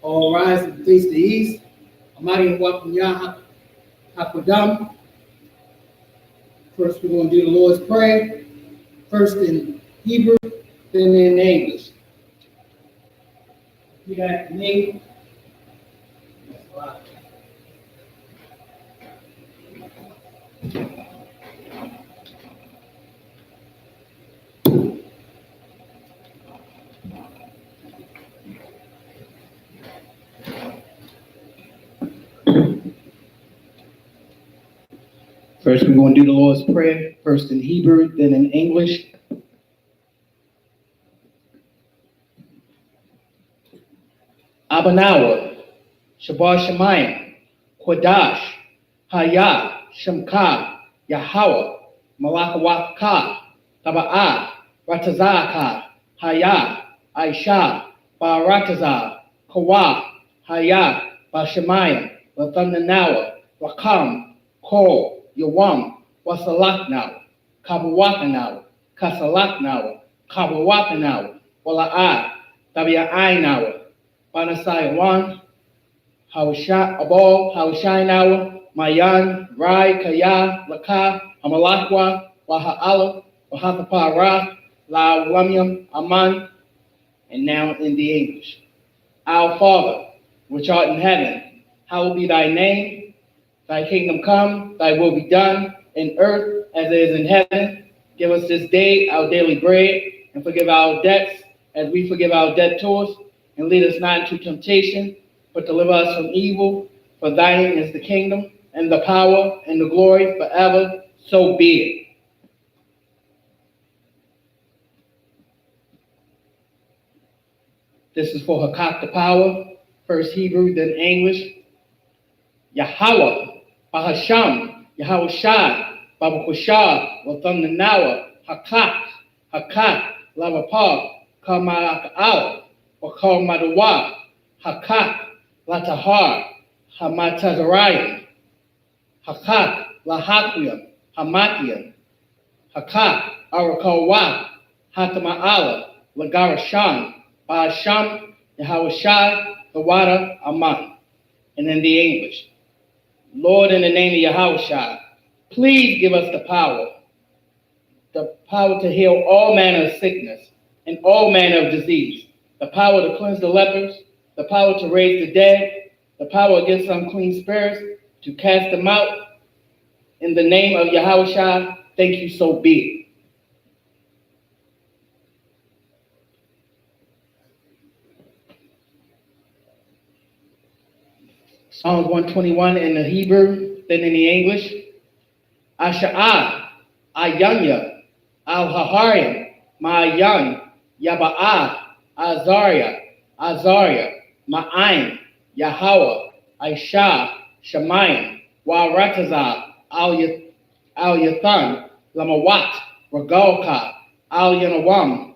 All rise and face the east. Amadi Wapinya Hakodam. First, we're going to do the Lord's Prayer. First in Hebrew, then in English. Repeat after me. First, we're going to do the Lord's Prayer. First in Hebrew, then in English. Abanawa, Shabbat Shemayim, Kodash, Haya, Shemka, Yahweh, Malakawaka, Taba'ah, Ratazaka, Haya, Aisha, Barataza, Kawa, Haya, Bashemayim, Lathananawa, Rakam, Ko, Yawam, Wasalaknawa, Kabawakanawa, Kasalaknawa, Kabawakanawa, Wala'ah, Tabia'ainawa, Banasai Wan, Hawashai Abol, Hawashai Nawa, Mayan, Rai, Kaya, Laka, Amalakwa, Waha'ala, Wahathapara, La Wamiam, Aman, and now in the English. Our Father, which art in heaven, hallowed be thy name. Thy kingdom come, thy will be done, in earth as it is in heaven. Give us this day our daily bread, and forgive our debts as we forgive our debtors. And lead us not into temptation, but deliver us from evil. For thine is the kingdom, and the power, and the glory forever. So be it. This is for Hakak the power. First Hebrew, then English. Yahweh, Bahasham, Yahweh Shai, Babakushah, Wathananawa, Hakak, Lavapah, Kamaka'al, Wakal Madawa, Hakak, Latahar, Hamatazariah, Hakak, Lahakiam, Hamakiam, Hakak, Arakawa, Hatama'ala, Lagarashan, Bahasham, Yahawashai, Tawada, Aman. And in the English, Lord, in the name of Yahushua, please give us the power to heal all manner of sickness and all manner of disease, the power to cleanse the lepers, the power to raise the dead, the power against unclean spirits, to cast them out. In the name of Yahushua, thank you, so be it. Psalms 121 in the Hebrew, then in the English. Asha'ah, Ayanya, Al-Haharim, Ma'ayan, Yaba'ah, Azariah, Ma'ain, Yahweh, Aisha, Shemayim, Waratazah, Al-Yathan, Lamawat, Ragalka, Al-Yanawam,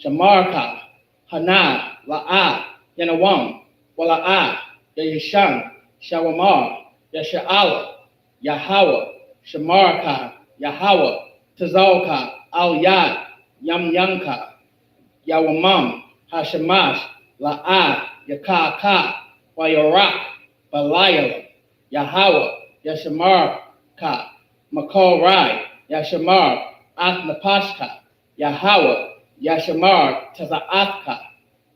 Shamarka, Hana, La'ah, Yanawam, Wala'ah, Yashan, Shawamar, Yasha'ala, Yahweh, Shamarka, Yahweh, Tazalka, Al-Yad, Yamyanka, Yawamam, Hashemash, La'ah, Yakaka, Wayarak, Balayala, Yahweh, Yashamarka, Makal Yashamar, Athnapashka, Yahweh, Yashamar, Tazaatka,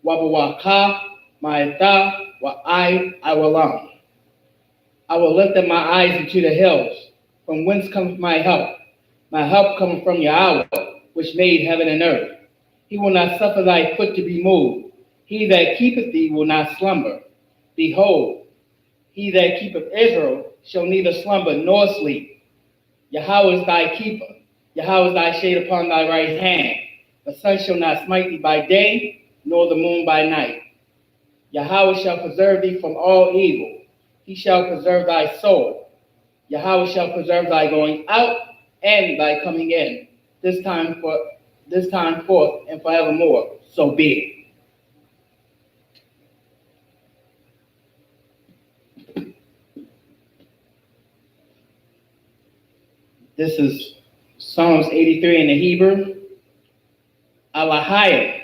Wabawaka, Maitha, I will I will lift up my eyes into the hills, from whence cometh my help. My help cometh from Yahweh, which made heaven and earth. He will not suffer thy foot to be moved. He that keepeth thee will not slumber. Behold, he that keepeth Israel shall neither slumber nor sleep. Yahweh is thy keeper. Yahweh is thy shade upon thy right hand. The sun shall not smite thee by day, nor the moon by night. Yahweh shall preserve thee from all evil. He shall preserve thy soul. Yahweh shall preserve thy going out and thy coming in, this time forth and forevermore. So be it. This is Psalms 83 in the Hebrew. Alahayim,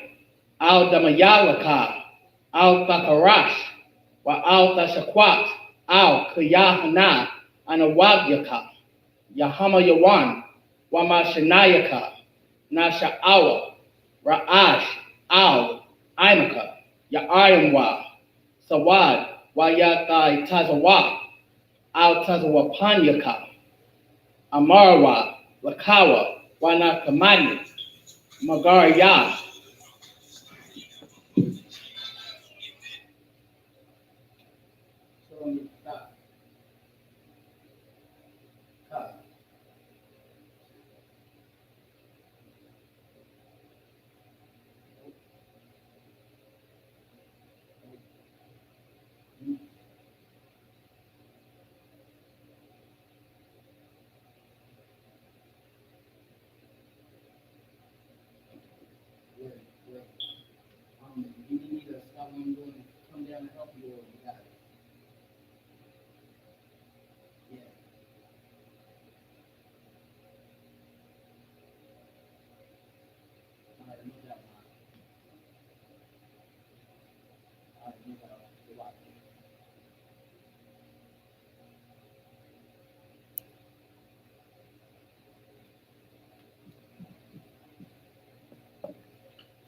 Al Damayalaka, Al Bakarash, wa Al Tashakwat, Al Kayahana, Anawagyaka, Yahama Yawan, Wamashanayaka, Nasha'awa, Ra'ash, Al, Imaka, Ya'ayamwa, Sawad, Wayatai Tazawa, Al Tazawapanyaka, Amarwa, Lakawa, Wanakamani, Magarya. You need to stop what I'm doing and come down and help you, or you got it. Yeah. All right, no doubt. All right, no doubt. You're right.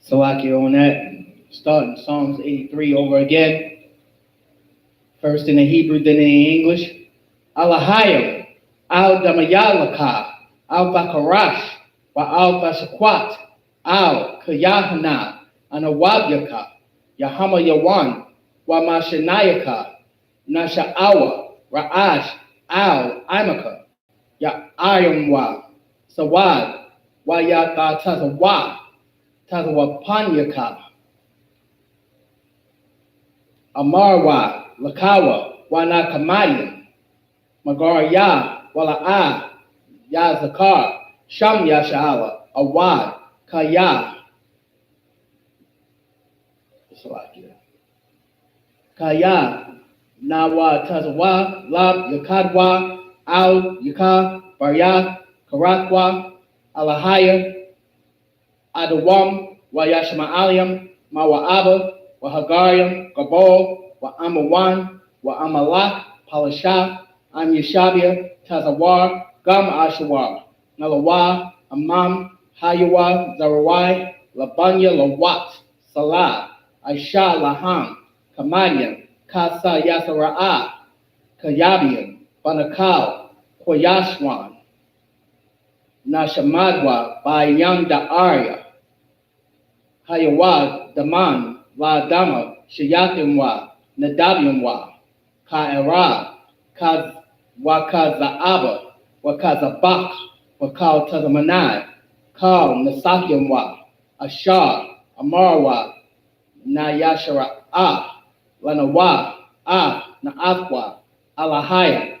So I can on that, starting Psalms 83 over again. First in the Hebrew, then in the English. Alahayim, al damayalaka, al bakarash, wa al bashakwat, al kayahana, anawabyaka, yahama yawan, wa mashanayaka, nasha'awa, ra'ash, al imaka, ya ayamwa, sawad, wa yata tazawa, tazawapanyaka, amarwa, lakawa, wa nakamayim, Magarya, Wala'a, Ya Zakar, Sham Yasha'ala, Awad, Kaya, Kaya, Nawa Tazawa, Lab Yakadwa, Al Yaka, Barya, Karakwa, Alahaya, Adawam, Wayashma Aliam, Mawa'aba, Wahagariam, Gabol, Wa Amawan, Wa Amalak, Palasha, Am Yeshabia, Tazawar, Gam Ashawar, Nalawa, Amam, Hayawa, Zarawai, Labanya, Lawat, Salah, Aisha, Laham, Kamadian, Kasa Yasara'a, Kayabian, Banakal, Koyashwan, Nashamadwa, Bayanda Arya, Hayawa, Daman, La Dama, Shayatimwa, Nadabiumwa, Ka'era, Kaz Wakazaaba, Wakazabak, Wakal Tazamanai, Kal Nasakyamwa, Ashar, Amarwa, Nayashara Lanawa, Naakwa, Alahaya,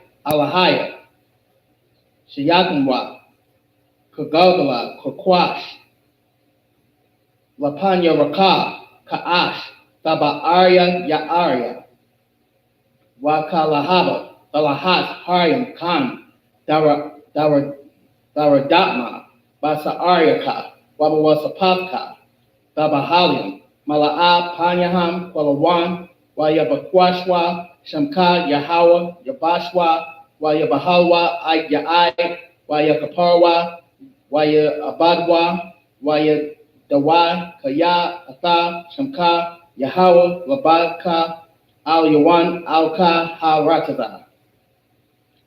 Shayatamwa, Kagagala, Kakwash, Lapanya Raka, Kaash, Taba Arya Ya'arya, Wakalahaba, Dalahat Haryam Khan, Daradatma, Basa Aryaka, Wabawasapavka, Dabahaliam, Mala'a Panyaham, Kwalawan, Wayabakwashwa, Shamka, Yahawa, Yabashwa, Wayabahalwa, Ya'ai, Wayakaparwa, Wayabadwa, Wayadawa, Kaya, Atha, Shamka, Yahawa, Labadka, Al Yawan, Alka, Ha Rataza.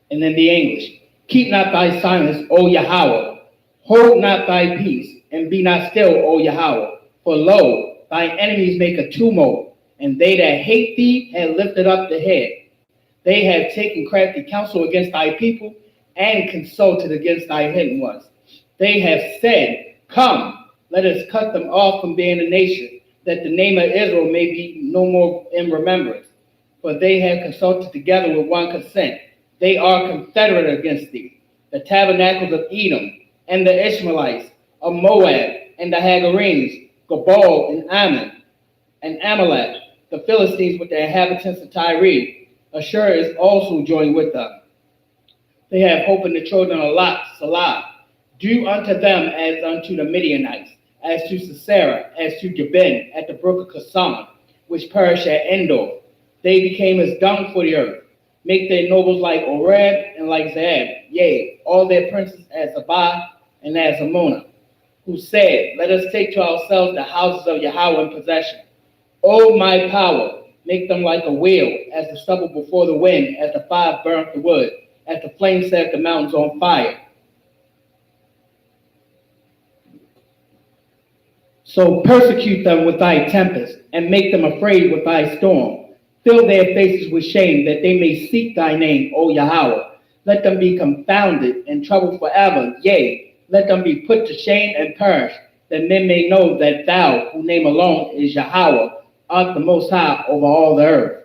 And then the English. Keep not thy silence, O Yahweh. Hold not thy peace, and be not still, O Yahweh. For lo, thine enemies make a tumult, and they that hate thee have lifted up the head. They have taken crafty counsel against thy people, and consulted against thy hidden ones. They have said, Come, let us cut them off from being a nation, that the name of Israel may be no more in remembrance. For they have consulted together with one consent. They are confederate against thee, the tabernacles of Edom, and the Ishmaelites, of Moab, and the Hagarenes, Gabal, and Ammon, and Amalek, the Philistines with the inhabitants of Tyre. Ashur is also joined with them. They have hope in the children of Lot, Salah. Do unto them as unto the Midianites, as to Sisera, as to Jabin, at the brook of Kasam. which perished at Endor. They became as dung for the earth. Make their nobles like Oreb and like Zeb, yea, all their princes as Abah and as Ammon, who said, let us take to ourselves the houses of Yahweh in possession. O my power, make them like a wheel, as the stubble before the wind, as the fire burnt the wood, as the flame set the mountains on fire. So persecute them with thy tempest, and make them afraid with thy storm. Fill their faces with shame, that they may seek thy name, O Yahweh. Let them be confounded and troubled forever. Yea, let them be put to shame and perish, that men may know that thou, whose name alone is Yahweh, art the most high over all the earth.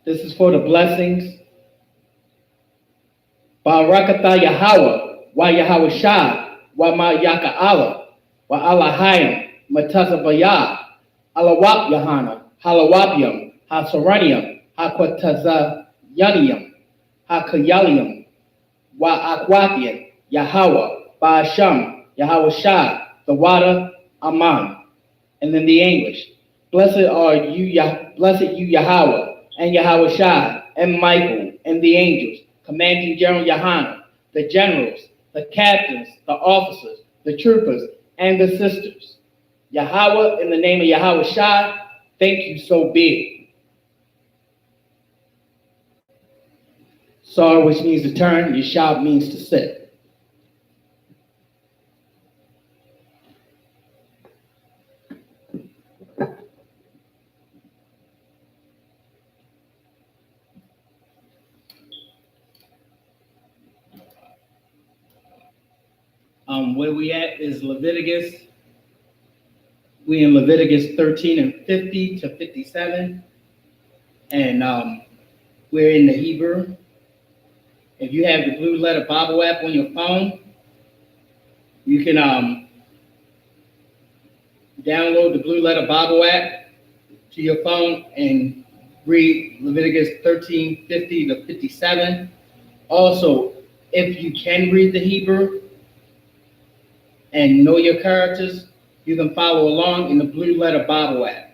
This is for the blessings. Barakatha Yahweh, wa Yahweh Shah, wa ma Yaka Allah, wa Allahayim, Matazabayah, Alawap Yahana, Halawapium, Hasaranium, Hakwatazayanium, Hakayalium, wa Akwathian, Yahweh, Ba'asham, Yahweh Shah, the water, Aman. And then the English. Blessed you Yahweh, and Yahweh Shah, and Michael, and the angels, commanding General Yahana, the generals, the captains, the officers, the troopers, and the sisters. Yahweh, in the name of Yahweh Shah, thank you, so be it. Sar, which means to turn, Yashab means to sit. Where we at is Leviticus. We in Leviticus 13 and 50 to 57. And we're in the Hebrew. If you have the Blue Letter Bible app on your phone, you can download the Blue Letter Bible app to your phone and read Leviticus 13, 50 to 57. Also, if you can read the Hebrew and know your characters, you can follow along in the Blue Letter Bible app.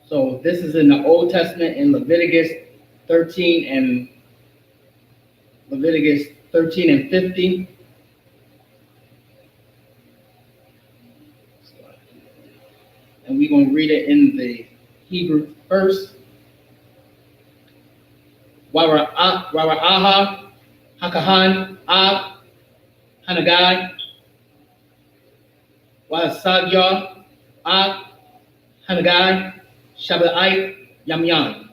So this is in the Old Testament in Leviticus 13 and 50. And we're going to read it in the Hebrew first. Wara'aha, Hakahan, Ab, Hanagai, Wasagya, Ab, Hanagai, Shabbatai, Yamyan.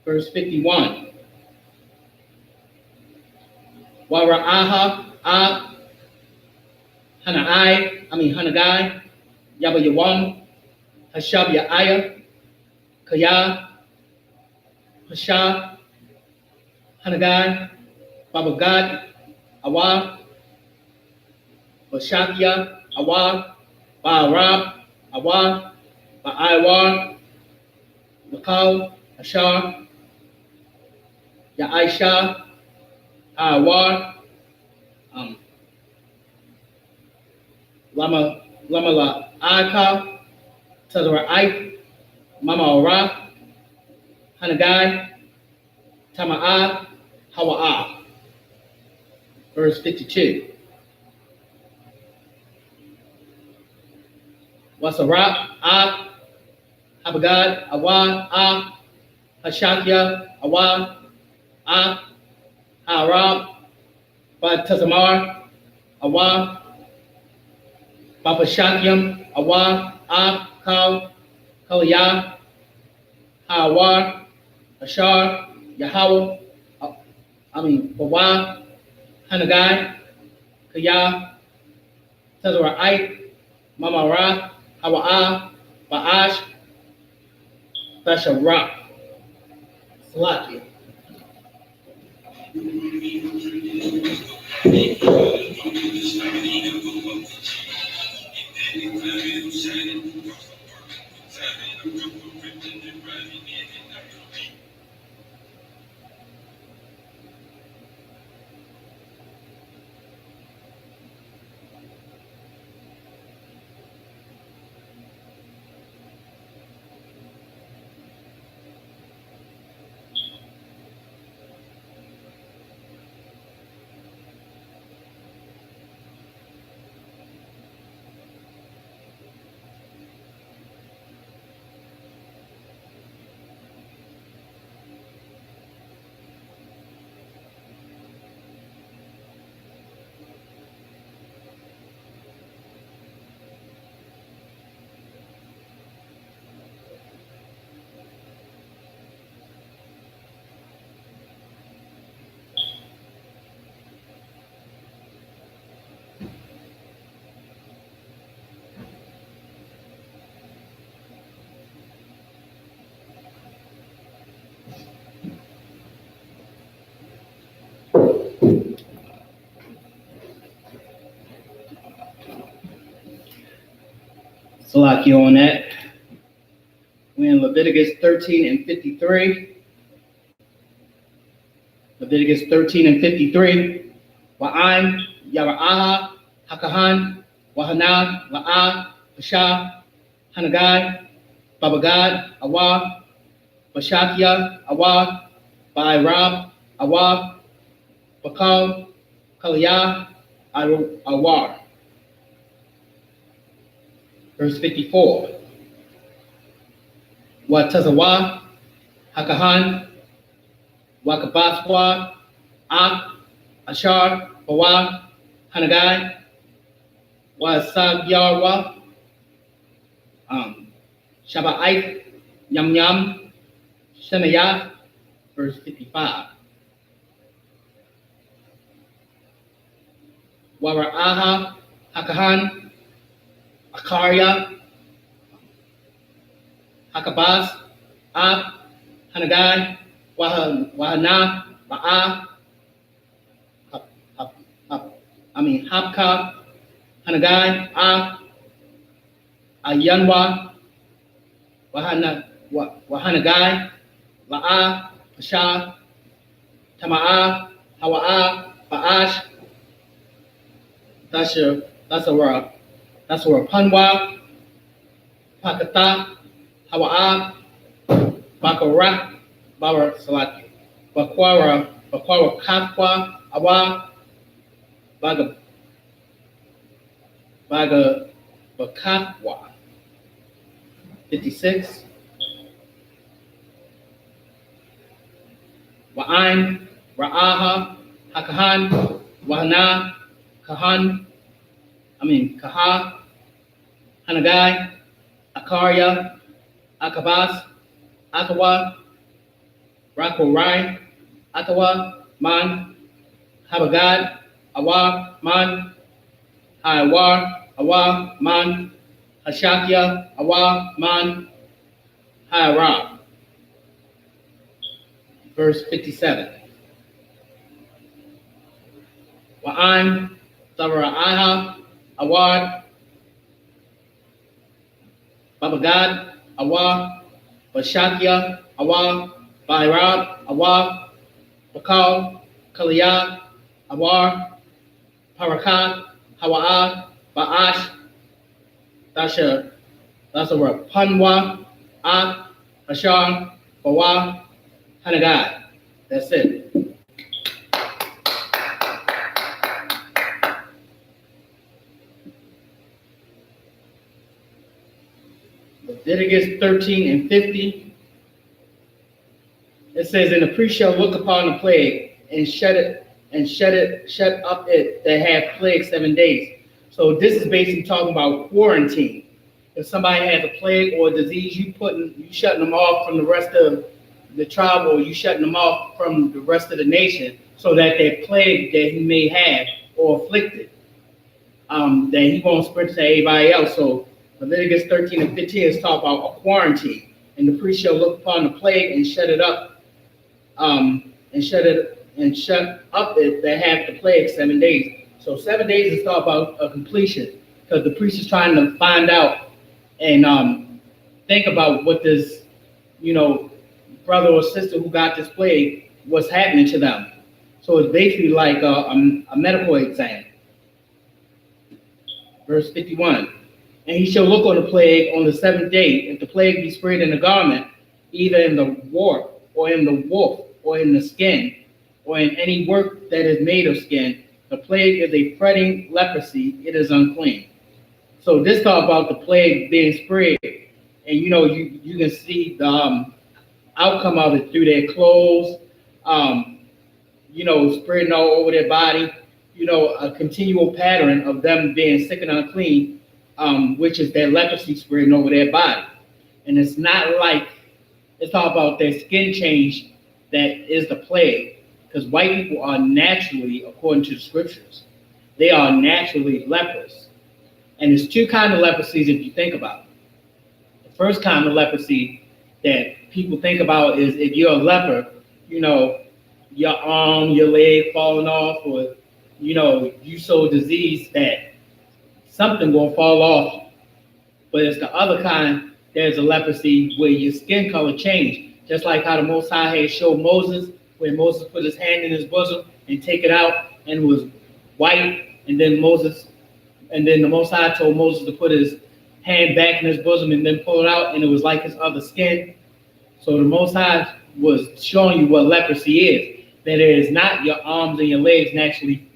Verse 51. Wara'aha, Ab, Hanagai, Yaba Yawam, Hashab Ya'aya, Kaya, Hashab, Hanagai, Babagad, Awa, Bashakia, Awa, Ba'arab, Awa, Ba'aiwar, Makal, Ashar, Ya'aisha, Awar, Lama Aka, Tazara'ai, Mama Ora, Hanagai, Tama'a, Hawa'a. Verse 52. Wasarab, Habagad, Awa, Hashakya, Awa, Arab, Tazamar, Awa, Babashakyam, Awa, Kal, Kaliyah, Hawar, Ashar, Yahweh, Bawa, Hanagai, Kaya, Tazara'ai, Mamara, Hawa'a, Ba'ash, Basharah. Salakia. Salaki on that. We're in Leviticus 13 and 53. Leviticus 13 and 53. Wa'aim, Yara'aha, Hakahan, Wahana, La'a, Basha, Hanagai, Babagad, Awa, Bashakia, Awa, Ba'irab, Awa, Bakal, Kaliyah, Awar. Verse 54. Wa Tazawa, Hakahan, Wakabaswa, Ak, Ashar, Bawa, Hanagai, Wa Sagyarwa, Shaba'ite, Yam Yam, Shemaya, verse 55. Wara'aha, Hakahan, Akarya, Hakabas, Ab, Hanagai, Wahana, Ba'a, Hapka, Hanagai, Ayanwa, Wahanagai, La'a, Pasha, Tama'a, Hawa'a, Ba'ash. That's a word. That's a word. Panwa, Pakata, Hawa'a, Bakara, Bawa Salaki, Bakwara, Kakwa, Awa, Bakakwa. 56. Wa'ain, Ra'aha, Hakahan, Wahana, Kaha, Hanagai, Akarya, Akabas, Akawa, Rakorai, Akawa, Man, Habagad, Awa, Man, Haiwar, Awa, Man, Hashakya, Awa, Man, Hairab. Verse 57. Wa'an, Savara'aha, Awad, Babagad, Awa, Bashakya, Awa, Bairab, Awa, Bakal, Kaliyah, Awar, Parakat, Hawa'a, Ba'ash. That's a word. Panwa, Ak, Ashar, Bawa, Hanagai. That's it. Leviticus 13 and 50. It says, and the priest shall look upon the plague and shut up it that have plague 7 days. So this is basically talking about quarantine. If somebody has a plague or a disease, you shutting them off from the rest of the tribe, or you shutting them off from the rest of the nation, so that that plague that he may have or afflicted, that he won't spread to everybody else. So Leviticus 13 and 15 is talking about a quarantine, and the priest shall look upon the plague and shut up it that have the plague 7 days. So 7 days is talking about a completion, because the priest is trying to find out and think about what this, brother or sister who got this plague, what's happening to them. So it's basically like a medical exam. Verse 51. And he shall look on the plague on the 7th day. If the plague be spread in the garment, either in the warp, or in the woof, or in the skin, or in any work that is made of skin, the plague is a fretting leprosy, it is unclean. So this talk about the plague being spread, and you can see the outcome of it through their clothes, spreading all over their body, a continual pattern of them being sick and unclean, which is their leprosy spreading over their body. And it's not like, it's all about their skin change that is the plague, because white people are naturally, according to the scriptures, they are naturally leprous. And there's two kinds of leprosies if you think about it. The first kind of leprosy that people think about is if you're a leper, your arm, your leg falling off, or you so diseased that something gonna fall off. But it's the other kind. There's a leprosy where your skin color changed, just like how the Most High had showed Moses, when Moses put his hand in his bosom and take it out, and it was white, and then the Most High told Moses to put his hand back in his bosom and then pull it out, and it was like his other skin. So the Most High was showing you what leprosy is. That it is not your arms and your legs naturally,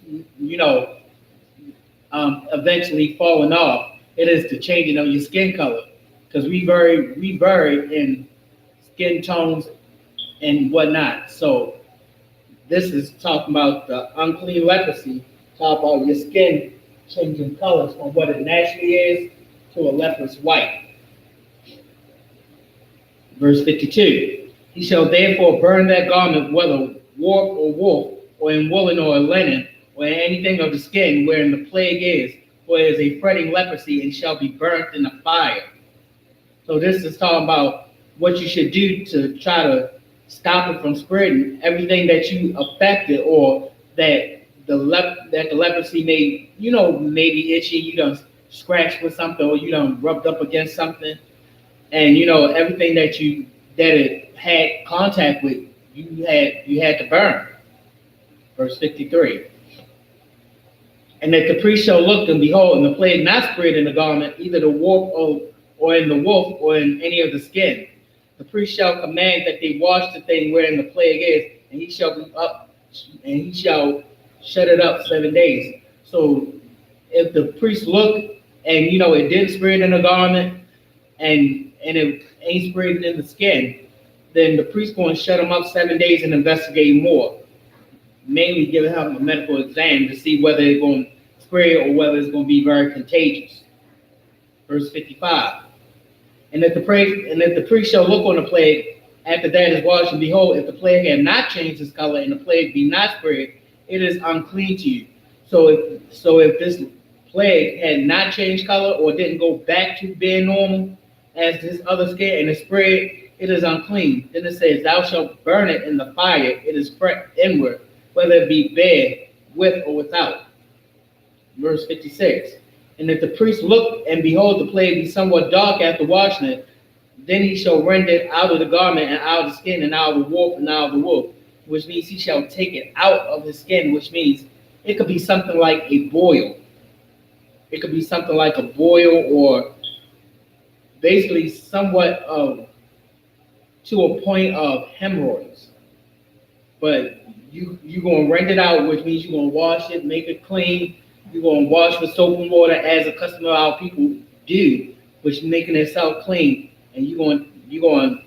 eventually falling off. It is the changing of your skin color, because we vary in skin tones and whatnot. So this is talking about the unclean leprosy. Talk about your skin changing colors from what it naturally is to a leprous white. Verse 52. He shall therefore burn that garment, whether warp or wool, or in woolen or linen, or in anything of the skin wherein the plague is, for it is a fretting leprosy, and shall be burnt in the fire. So this is talking about what you should do to try to stop it from spreading. Everything that you affected, or that the leprosy maybe itchy, you done scratched with something, or you done rubbed up against something, and everything that it had contact with, you had to burn. Verse 53. And that the priest shall look, and behold, and the plague not spread in the garment, either the warp or in the woof, or in any of the skin. The priest shall command that they wash the thing wherein the plague is, and he shall be up, and he shall shut it up 7 days. So if the priest look, and it didn't spread in the garment, and it ain't spreading in the skin, then the priest going to shut him up 7 days and investigate more. Mainly giving him a medical exam to see whether it's going to spread or whether it's going to be very contagious. Verse 55. And if the priest shall look on the plague, after that is washed, and behold, if the plague had not changed its color, and the plague be not spread, it is unclean to you. So if this plague had not changed color, or didn't go back to being normal as this other skin, and it spread, it is unclean. Then it says, thou shalt burn it in the fire. It is fret inward, whether it be bare, with or without. Verse 56. And if the priest look, and behold, the plague be somewhat dark after washing it, then he shall rend it out of the garment, and out of the skin, and out of the warp, and out of the wool, which means he shall take it out of his skin, which means it could be something like a boil. It could be something like a boil, or basically somewhat to a point of hemorrhoids. But you're going to rend it out, which means you're going to wash it, make it clean. You're going to wash with soap and water, as a custom of our people do, which making itself clean. And you're going to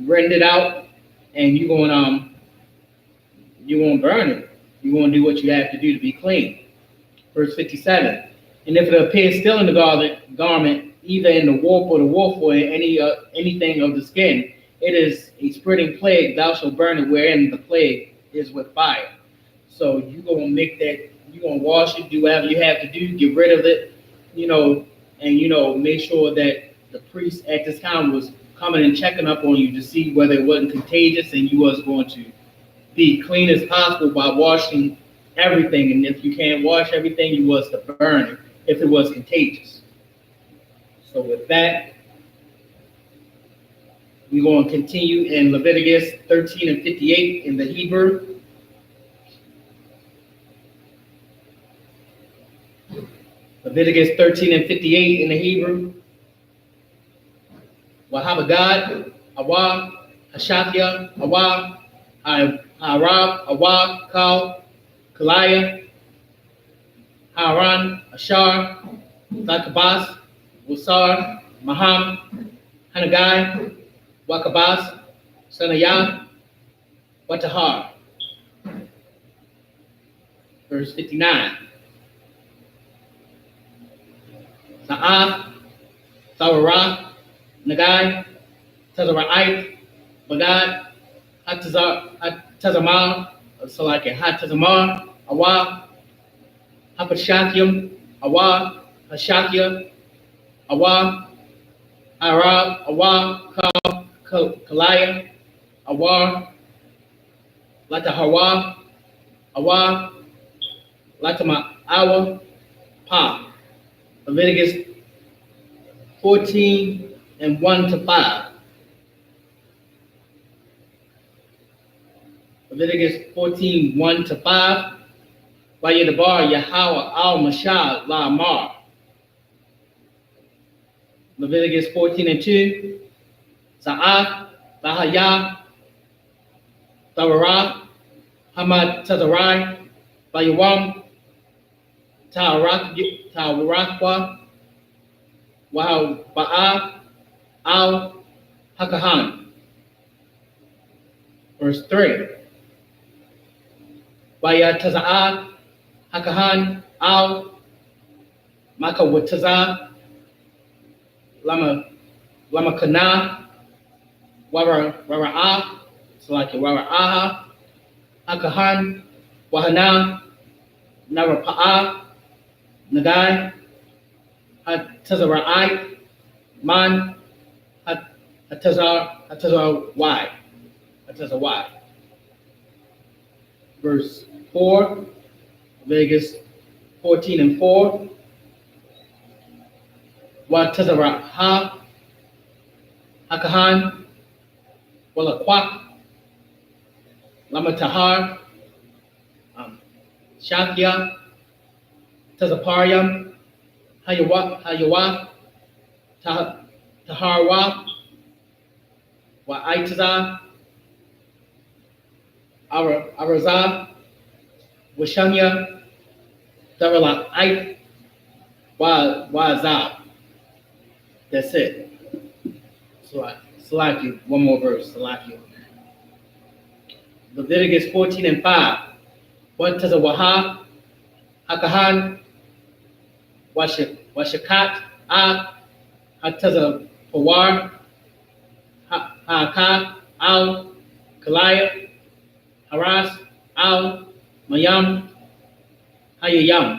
rend it out, and you're going to burn it. You're going to do what you have to do to be clean. Verse 57. And if it appears still in the garment, either in the warp or the woof, or in anything of the skin, it is a spreading plague. Thou shalt burn it wherein the plague is with fire. So you're going to make that. You're going to wash it, do whatever you have to do, get rid of it, and make sure that the priest at this time was coming and checking up on you to see whether it wasn't contagious, and you was going to be clean as possible by washing everything. And if you can't wash everything, you was to burn it if it was contagious. So with that, we're going to continue in Leviticus 13 and 58 in the Hebrew. Leviticus 13 and 58 in the Hebrew. Wahabagad, Awa, Hashathia, Awa, Harab, Awa, Kal, Kalaya, Haran, Ashar, Zakabas, Wasar, Maham, Hanagai, Wakabas, Sanayah, Watahar. Verse 59. Sa'af, Sawara, Nagai, Tazara'ite, Bagad, Hatazamar, so like a Hatazamar, Awa, Hapashakyam, Awa, Hashakya, Awa, Arab, Awa, Kalaya, Awar, Lata Hawa, Awa, Latama Awa, Pa. Leviticus 14 and 1 to 5. Leviticus 14, 1 to 5. Vayadabar Yahweh al Mashal La Amar. Leviticus 14 and 2. Za'ah, Bahaya, Tawarah, Hamad Tazarai, Bayawam, Tawarakwa, Wahal Ba'a, Al Hakahan. Verse 3. Baya Taza'ah, Hakahan, Al Makawataza, Lama Kana, Wara'ah, Salaki Wara'aha, Hakahan, Wahana, Narapa'ah, Nagai, Hatazara'ai, Man, Hatazar Y. Verse 4, Leviticus 14 and 4. Watazaraha, Hakahan, Walakwak, Lamatahar, Shakya, Tazapariam, Hayawa, Taharwa, Wa'aitaza, Arazah, Washanya, Darala'ait, Wa'azab. That's it. Salaki, one more verse, Salaki. Leviticus 14 and 5. One Tazawaha, Hakahan, Washakat, Hataza Pawar, Haka, Al, Kalaya, Haras, Al, Mayam, Kayayam.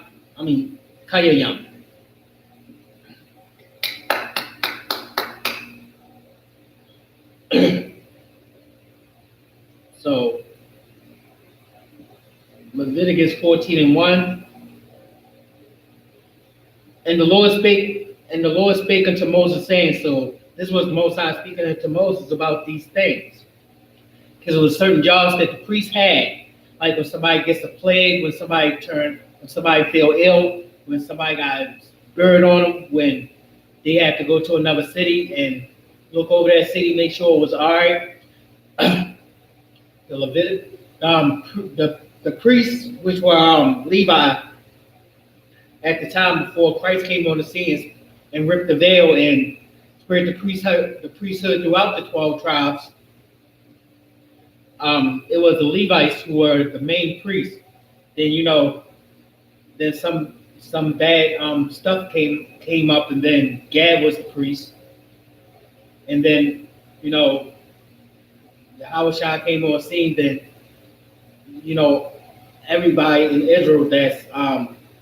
So, Leviticus 14 and 1. And the Lord spake unto Moses, saying, so this was Most High speaking unto Moses about these things. Because there was certain jobs that the priest had, like when somebody gets a plague, when somebody fell ill, when somebody got a spirit on them, when they had to go to another city and look over that city, make sure it was all right. The priests, which were Levi, at the time before Christ came on the scene and ripped the veil and spread the priesthood throughout the 12 tribes, it was the Levites who were the main priests. Then some bad stuff came up, and then Gad was the priest, and then Yahushua came on the scene. Then everybody in Israel that's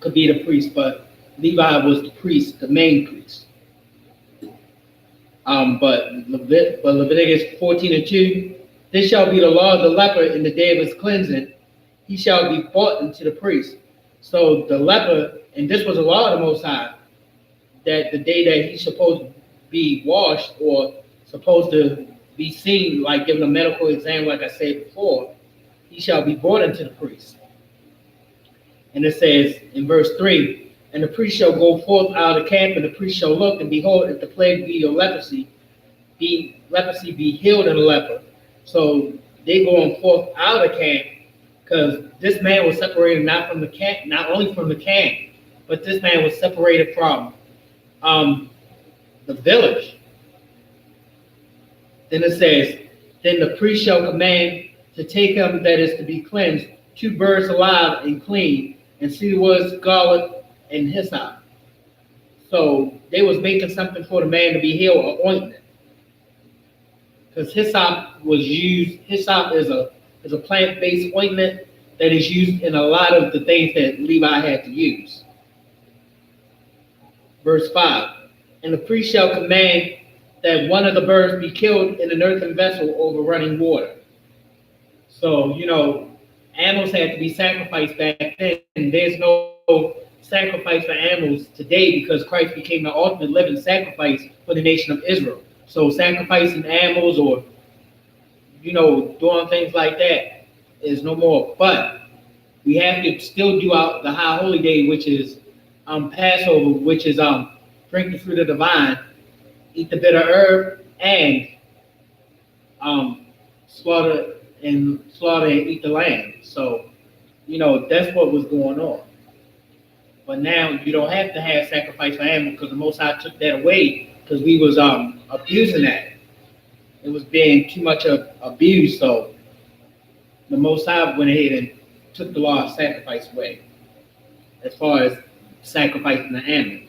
could be the priest, but Levi was the priest, the main priest. But Leviticus 14 and 2, this shall be the law of the leper in the day of his cleansing. He shall be brought into the priest. So the leper, and this was a law of the Most High, that the day that he's supposed to be washed or supposed to be seen, like given a medical exam, like I said before, he shall be brought into the priest. And it says in verse 3, and the priest shall go forth out of the camp, and the priest shall look, and behold, if the plague be or leprosy be healed in the leper. So they going forth out of the camp, because this man was separated not only from the camp, but this man was separated from the village. Then it says, then the priest shall command to take him that is to be cleansed 2 birds alive and clean, and cedarwood, scarlet, and hyssop. So they was making something for the man to be healed, an ointment. Because hyssop was used. Hyssop is a plant-based ointment that is used in a lot of the things that Levi had to use. Verse 5, and the priest shall command that one of the birds be killed in an earthen vessel over running water. So, animals had to be sacrificed back then. There's no sacrifice for animals today because Christ became the ultimate living sacrifice for the nation of Israel. So sacrificing animals or, doing things like that is no more. But we have to still do out the high holy day, which is Passover, which is drink the fruit of the vine, eat the bitter herb, and um, slaughter and eat the lamb. So that's what was going on. But now you don't have to have sacrifice for animals because the Most High took that away because we was abusing that. It was being too much of abused. So the Most High went ahead and took the law of sacrifice away as far as sacrificing the animal.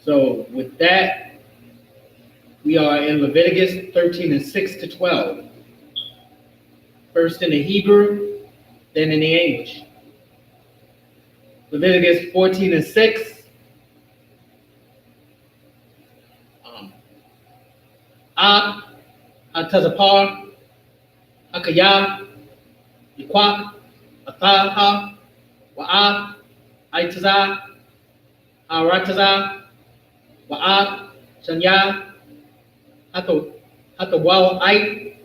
So with that, we are in Leviticus 13 and 6 to 12. First in the Hebrew, then in the English. Leviticus 14 and 6. Atazapar, Akaya, Ikwak, Ataha, Wa'at, Aitaza, Arataza, Wa'at, Shanya, Hatawaw, Ait,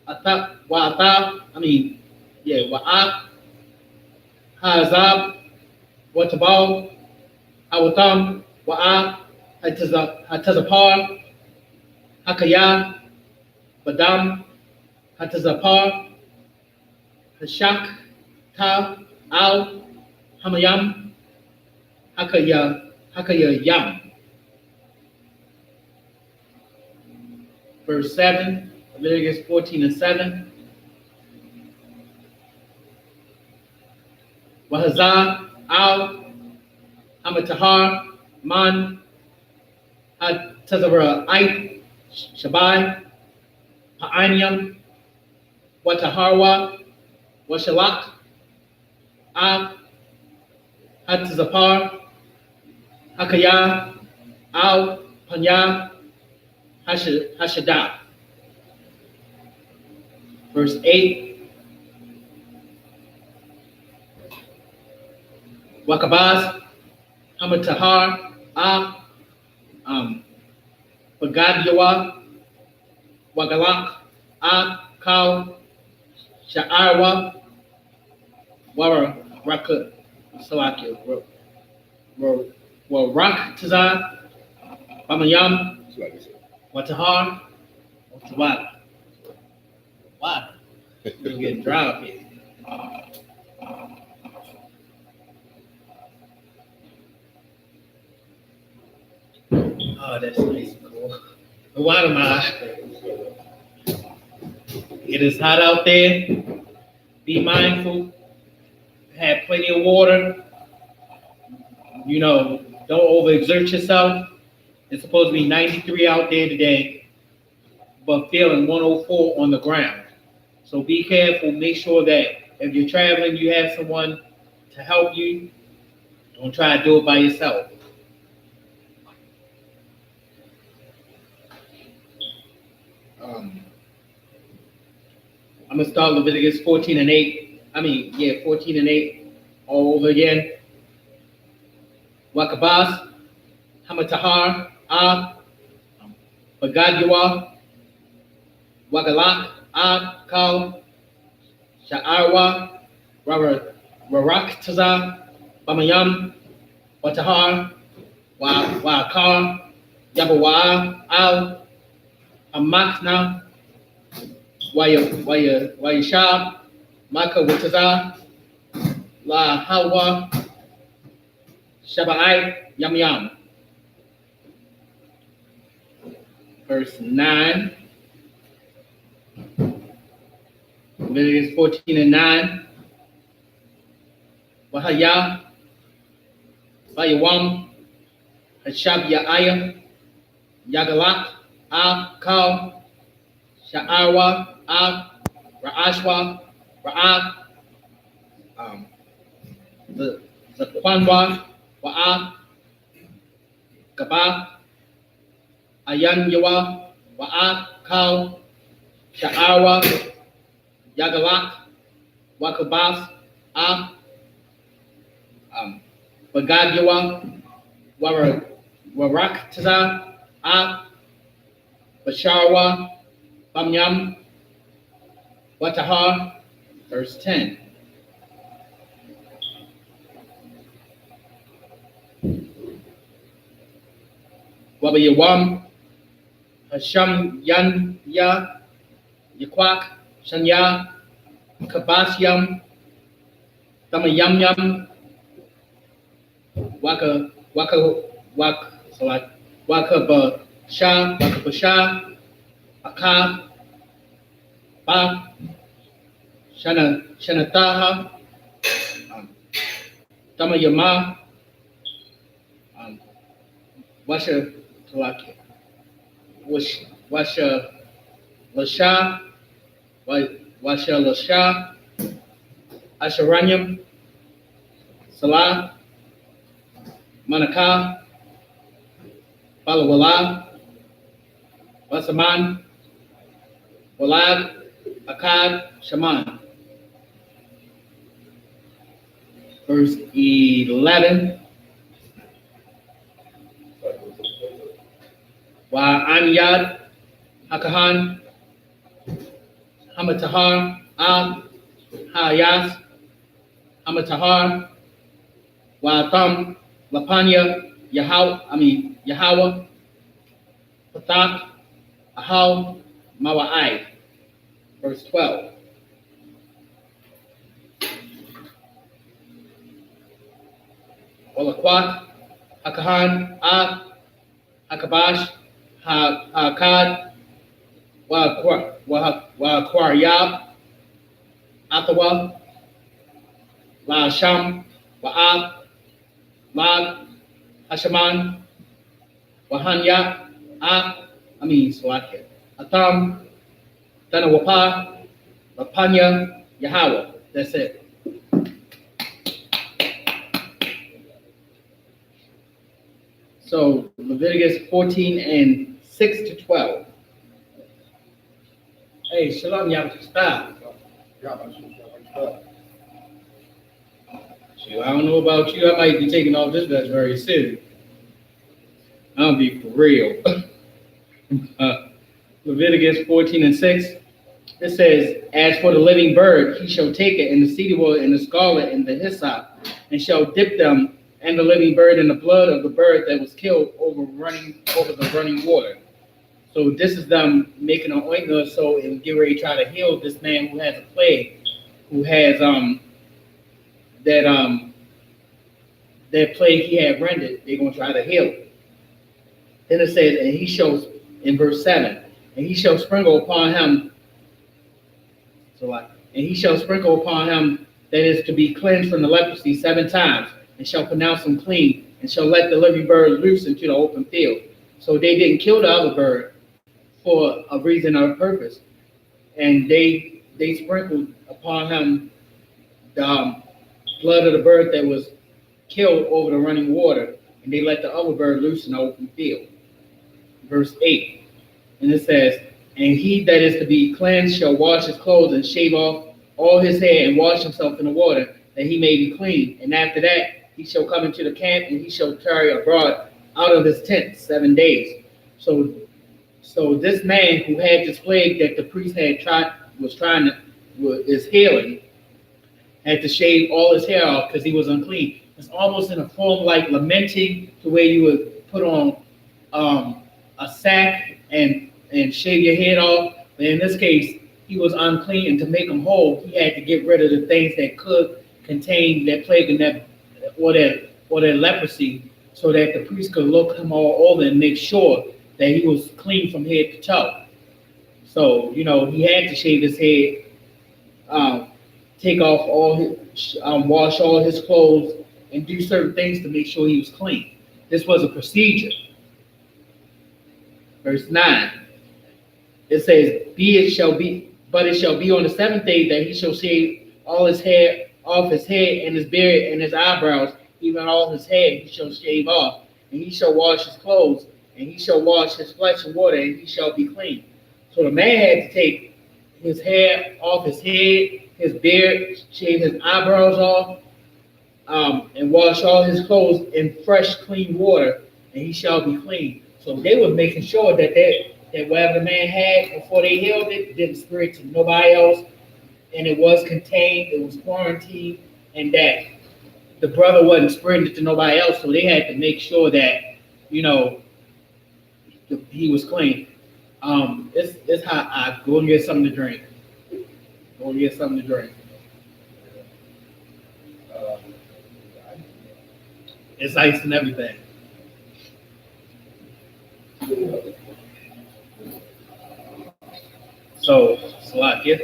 Ata, Wa'ata, Wa'at, Hazab, Watabal, Awatam, Wa'at, Hatazapar, Hakaya, Badam, Hatazapar, Hashak, Ta, Al, Hamayam, Hakaya Yam. Verse 7, Leviticus 14 and 7. Wahazah, Al, Hamatahar, Man, Hatazara, Ait, Shabai, Pa'anyam, Wataharwa, Washalak, Ab, Hatazapar, Hakaya, Al, Panya, Hashadah. Verse 8. Wakabaz, Hamatahar, Ab, Bagad Yawa, Wagalak, Ab, Kal, Sha'arwa, Wara, Raka, Salakia, Warak Tazar, Bamayam, Watahar, Watawat. What? You're getting dry up here. Oh, that's nice and cool. What am I? It is hot out there. Be mindful. Have plenty of water. Don't overexert yourself. It's supposed to be 93 out there today, but feeling 104 on the ground. So be careful. Make sure that if you're traveling, you have someone to help you. Don't try to do it by yourself. I'm going to start Leviticus 14 and 8. 14 and 8 all over again. Wakabas, Hamatahar, Ab, Bagadyawa, Wagalak, Ab, Kal, Sha'arwa, Raraktaza, Bamayam, Watahar, Wa'akar, Yabawa, Al, Amakna, Wayashab, Maka Wataza, La Hawa, Shaba'ai, Yam. Verse 9, Leviticus 14 and 9. Wahaya, Bayawam, Hashab Ya'ayam, Yagalak, Ab, Kal, Sha'arwa, Ab, Ra'ashwa, Ra'ab, the Kwanwa, Wa'ab, Gabah, Ayan Yawa, Wa'ab, Kal, Sha'awa, Yagalak, Wakabas, Bagagyawa, Waraktaza, Basharwa, Bamyam, Watahar, verse 10. Wabayawam, Hasham Yan Ya, Yakwak, Shanya, Kabasyam, Tamayam Yam, Waka Waka Wak Salat, Wakabasha, Aka, Ba, Shanataha, Tamayama, Washa Talaki, Washa Lasha, Washa Lasha, Asharanyam, Salah, Manaka, Balawala, Wasaman, Walad, Akkad, Shaman. Verse 11. Wa Anyad, Hakahan, Hamatahar, Hayas, Hamatahar, Wa Thum, Lapanya, Yahweh, Patak, Ahau, Mawa'ai. Verse 12. Olaquat, Hakahan, Hakabash, Hakad, Waqaryab, Athawa, La Sham, Wa'ab, Lag, Hashaman, Wahanya, Slovakia, Atam, Danawapa, Lapanya, Yahweh. That's it. So Leviticus 14 and 6 to 12. Hey, Shalom Yahushua. Shoot, I don't know about you. I might be taking all this verse very serious. I'll be for real. Leviticus 14 and 6. It says, as for the living bird, he shall take it in the cedar wood and the scarlet and the hyssop, and shall dip them and the living bird in the blood of the bird that was killed over the running water. So this is them making an ointment so and get ready to try to heal this man who has a plague, who has that plague he had rendered. They're gonna try to heal it. Then it says, and he shall, in verse 7, and he shall sprinkle upon him. And he shall sprinkle upon him that is to be cleansed from the leprosy 7 times, and shall pronounce him clean, and shall let the living bird loose into the open field. So they didn't kill the other bird for a reason or a purpose, and they sprinkled upon him the blood of the bird that was killed over the running water, and they let the other bird loose in the open field. Verse 8, and it says, and he that is to be cleansed shall wash his clothes and shave off all his hair and wash himself in the water, that he may be clean. And after that he shall come into the camp, and he shall tarry abroad out of his tent 7 days. So this man who had this plague that the priest is healing, had to shave all his hair off because he was unclean. It's almost in a form like lamenting, to where you would put on a sack and shave your head off. But in this case, he was unclean, and to make him whole, he had to get rid of the things that could contain that plague and that leprosy, so that the priest could look him all over and make sure that he was clean from head to toe. So, he had to shave his head, take off all his, wash all his clothes, and do certain things to make sure he was clean. This was a procedure. Verse 9, it says, but it shall be on the 7th day that he shall shave all his hair off his head and his beard and his eyebrows, even all his hair he shall shave off, and he shall wash his clothes, and he shall wash his flesh in water, and he shall be clean. So the man had to take his hair off his head, his beard, shave his eyebrows off, and wash all his clothes in fresh, clean water, and he shall be clean. So they were making sure that whatever the man had before they healed it didn't spread to nobody else, and it was contained, it was quarantined, and that the brother wasn't spreading it to nobody else. So they had to make sure that you know he was clean. It's hot. I go and get something to drink. Go and get something to drink. It's ice and everything. So, Slovakia.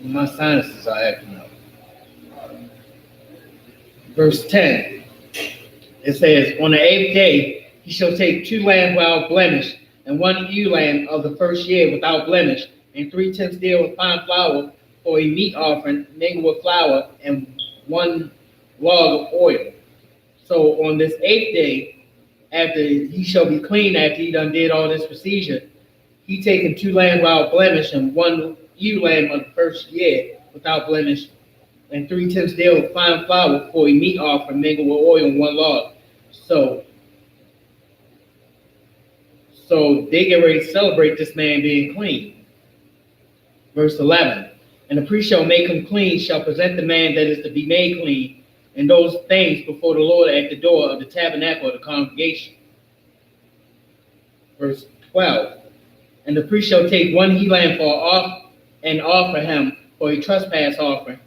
My sinuses are acting up. Verse 10. It says, on the 8th day, he shall take 2 lambs without blemish, and 1 ewe lamb of the first year without blemish, and 3/10 deal of fine flour for a meat offering, mingled with flour, and 1 log of oil. So on this 8th day, after he shall be clean, after he done did all this procedure, he taken 2 lambs without blemish, and 1 ewe lamb of the first year without blemish, and 3/10 deal of fine flour for a meat offering, mingled with oil, and 1 log. So they get ready to celebrate this man being clean. Verse 11. And the priest shall make him clean, shall present the man that is to be made clean, and those things before the Lord at the door of the tabernacle of the congregation. Verse 12. And the priest shall take 1 he lamb and offer him for a trespass offering,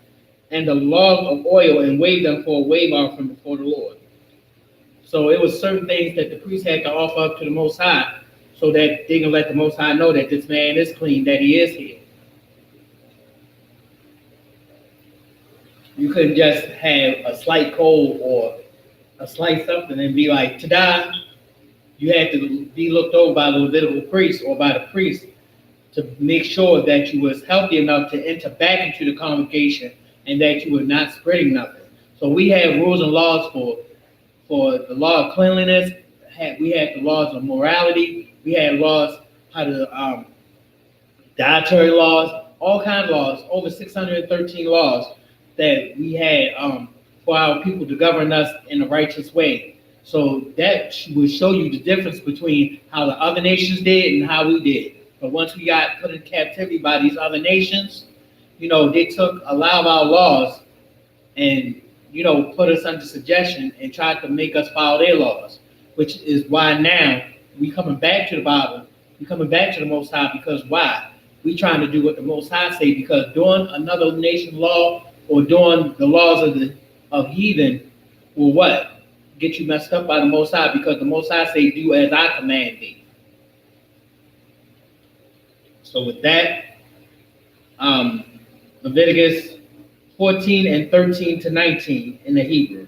and the log of oil, and wave them for a wave offering before the Lord. So it was certain things that the priest had to offer up to the Most High, so that they can let the Most High know that this man is clean, that he is healed. You couldn't just have a slight cold or a slight something and be like, ta-da. You had to be looked over by the Levitical priest or by the priest to make sure that you was healthy enough to enter back into the congregation and that you were not spreading nothing. So we have rules and laws for the law of cleanliness. We had the laws of morality. We had laws, dietary laws, all kinds of laws, over 613 laws that we had for our people to govern us in a righteous way. So that would show you the difference between how the other nations did and how we did. But once we got put in captivity by these other nations, they took a lot of our laws and, put us under suggestion and tried to make us follow their laws, which is why now we coming back to the Bible, we coming back to the Most High, because why? We trying to do what the Most High say, because doing another nation law or doing the laws of heathen will what? Get you messed up by the Most High, because the Most High say, do as I command thee. So with that, Leviticus 14 and 13 to 19 in the Hebrew.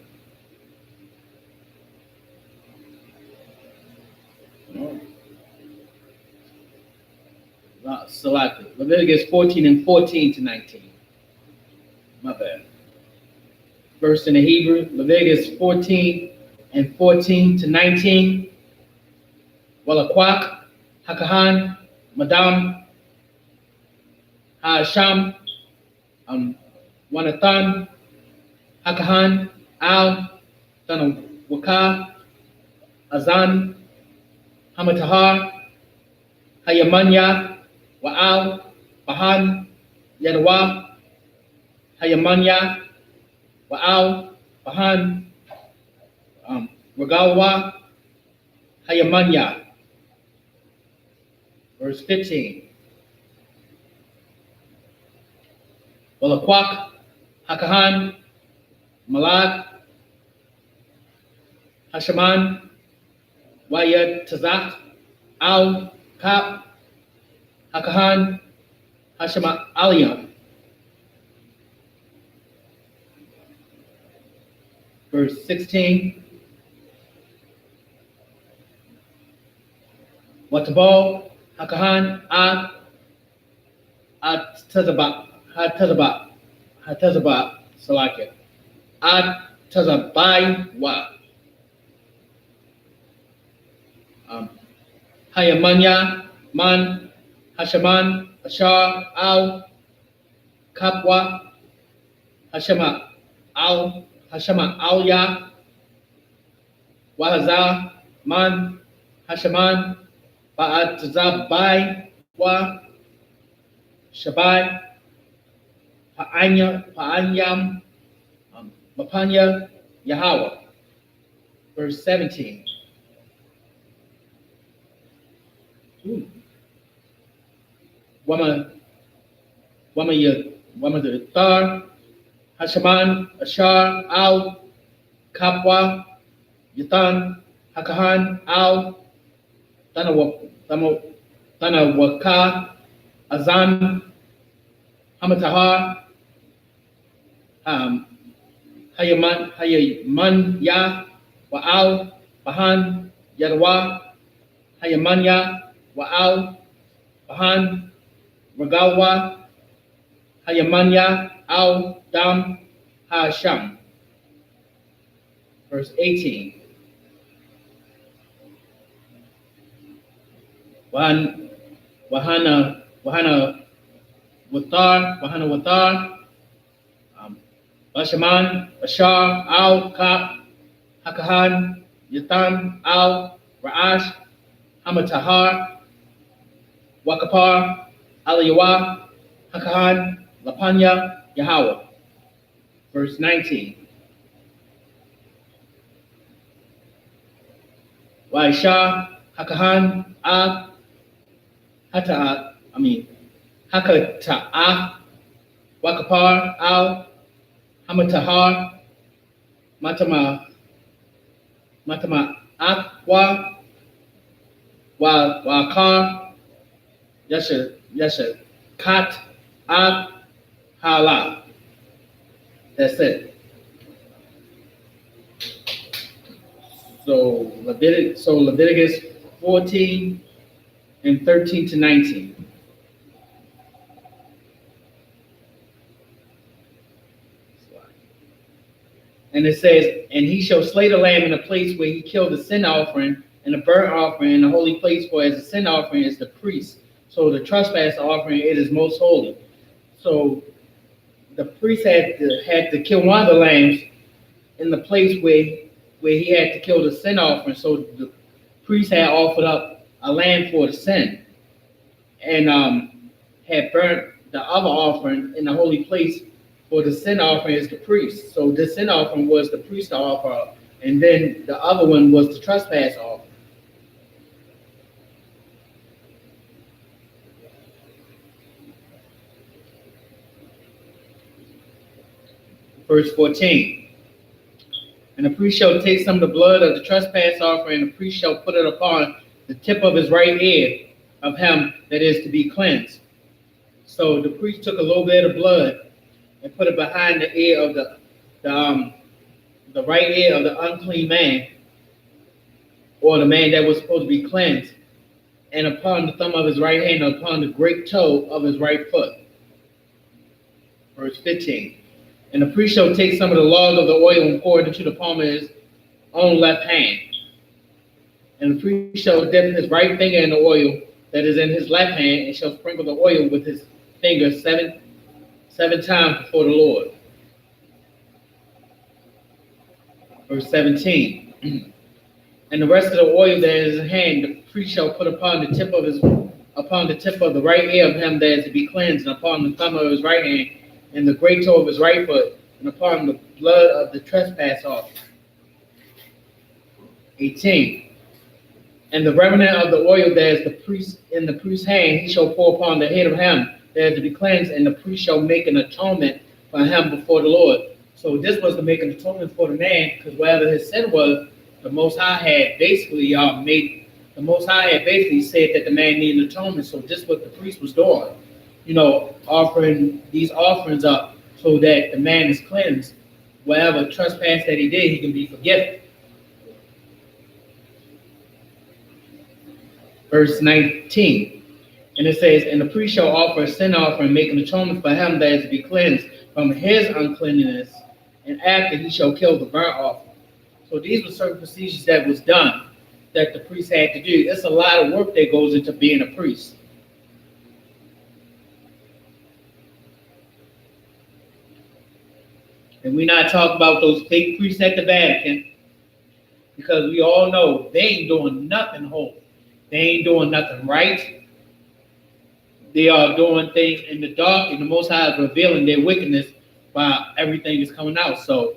Selected. Leviticus 14 and 14 to 19. My bad. Verse in the Hebrew, Leviticus 14 and 14 to 19. Walakwak, Hakahan, Madam, Hasham, Wanathan, Hakahan, Al, Tanawaka, Azan, Hamatahar, Hayamanya, Wa'al, Bahan, Yadwa, Hayamanya, Wa'al, Bahan, Ragawa, Hayamanya. Verse 15. Walakwak, Hakahan, Malad, Hashaman, Wayad Tazak, Al, Kap, Hakahan, Hashema Aliyah. Verse 16. Watabal, Hakahan, Ad Tazabak, Hatazabat, Salakia. Atazabai wa. Hayamanya, Man, Hashaman, Ashar, Al, Kapwa, Hashama, Al, Hashama, Al Ya, Wahaza, Man, Hashaman, Ba'atzabai, Wa, Shabai, Pa'anyam, Mapanya, Yahweh. Verse 17. Wama the Thar, Hashaman, Ashar, Al, Kapwa, Yatan, Hakahan, Al, Tanawaka, Azan, Hamatahar, Hayaman Ya, Wa'al, Bahan, Yadwa, Hayamanya, Wa'al, Bahan, Ragawa, Hayamanya, Al, Dam, Hasham. Verse 18. Wahana Wathar, Bashaman, Bashar, Al, Kap, Hakahan, Yatan, Al, Ra'ash, Hamatahar, Wakapar, Aliyawa, Hakahan, Lapanya, Yahweh. Verse 19. Waisha, Hakahan, Hakata'ah, Wakapar, Al, Hamatahar, Matama Akwa, Wakar, Yasha, Kat, Ak, Hala. That's it. So Leviticus 14 and 13 to 19. And it says, and he shall slay the lamb in a place where he killed the sin offering and the burnt offering in the holy place, for as the sin offering is the priest, so the trespass offering it is most holy. So the priest had to kill one of the lambs in the place where he had to kill the sin offering. So the priest had offered up a lamb for the sin, and had burnt the other offering in the holy place. For the sin offering is the priest. So the sin offering was the priest offer, and then the other one was the trespass offering. Verse 14. And the priest shall take some of the blood of the trespass offering, and the priest shall put it upon the tip of his right ear of him that is to be cleansed. So the priest took a little bit of blood and put it behind the ear of the right ear of the unclean man, or the man that was supposed to be cleansed, and upon the thumb of his right hand, and upon the great toe of his right foot. Verse 15. And the priest shall take some of the log of the oil and pour it into the palm of his own left hand. And the priest shall dip his right finger in the oil that is in his left hand, and shall sprinkle the oil with his finger seven times before the Lord. Verse 17. And the rest of the oil that is in his hand, the priest shall put upon the tip of the right ear of him that is to be cleansed, and upon the thumb of his right hand, and the great toe of his right foot, and upon the blood of the trespass offering. 18. And the remnant of the oil that is the priest in the priest's hand, he shall pour upon the head of him that is to be cleansed, and the priest shall make an atonement for him before the Lord. So this was to make an atonement for the man, because whatever his sin was, the Most High had basically said that the man needed atonement. So this is what the priest was doing, offering these offerings up so that the man is cleansed. Whatever trespass that he did, he can be forgiven. Verse 19. And it says, and the priest shall offer a sin offering, make an atonement for him that is to be cleansed from his uncleanness, and after he shall kill the burnt offering. So these were certain procedures that was done that the priest had to do. It's a lot of work that goes into being a priest. And we're not talking about those fake priests at the Vatican, because we all know they ain't doing nothing holy. They ain't doing nothing right. They are doing things in the dark, and the Most High is revealing their wickedness while everything is coming out. So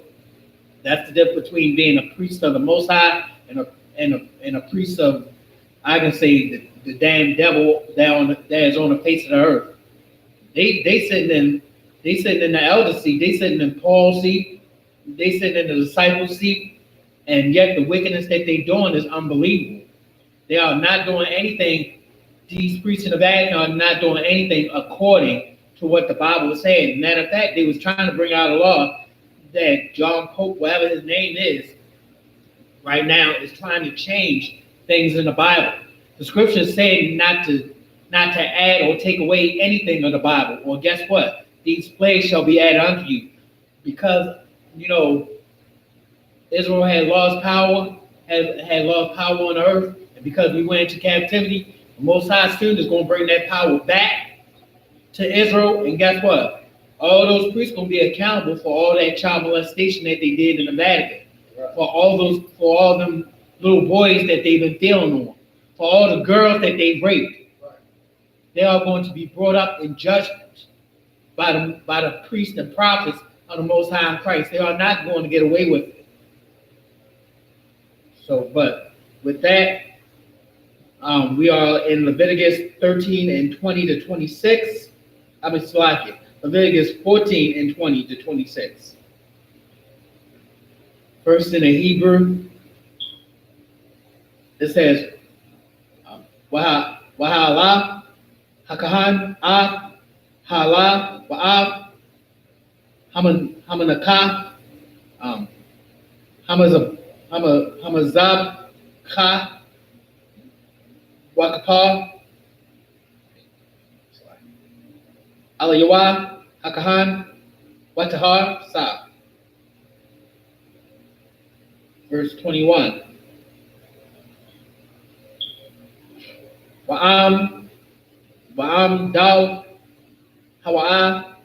that's the difference between being a priest of the Most High and a priest of, I can say, the damn devil that is on the face of the earth. They sitting in the elder seat. They sitting in Paul's seat. They sitting in the disciples' seat, and yet the wickedness that they doing is unbelievable. They are not doing anything. These priests in the Vatican are not doing anything according to what the Bible is saying. Matter of fact, they was trying to bring out a law that John Pope, whatever his name is, right now is trying to change things in the Bible. The scriptures say not to add or take away anything of the Bible. Well, guess what? These plagues shall be added unto you, because Israel had lost power, had lost power on the earth, and because we went into captivity, the Most High soon is going to bring that power back to Israel. And guess what? All those priests going to be accountable for all that child molestation that they did in the Vatican, right. for all them little boys that they've been dealing on, for all the girls that they raped. Right. They are going to be brought up in judgment by the priests and prophets of the Most High in Christ. They are not going to get away with it. So, but with that, we are in Leviticus 13 and 20 to 26. Leviticus 14 and 20 to 26. First in the Hebrew, it says, Wahala, Hakahan, Hala, Wa'ab, Hamanakah, Hamazab, Ka, Wakapar, Alayawa, Hakahan, Watahar, Sa. Verse 21. Wa'am, Dal, Hawa'a,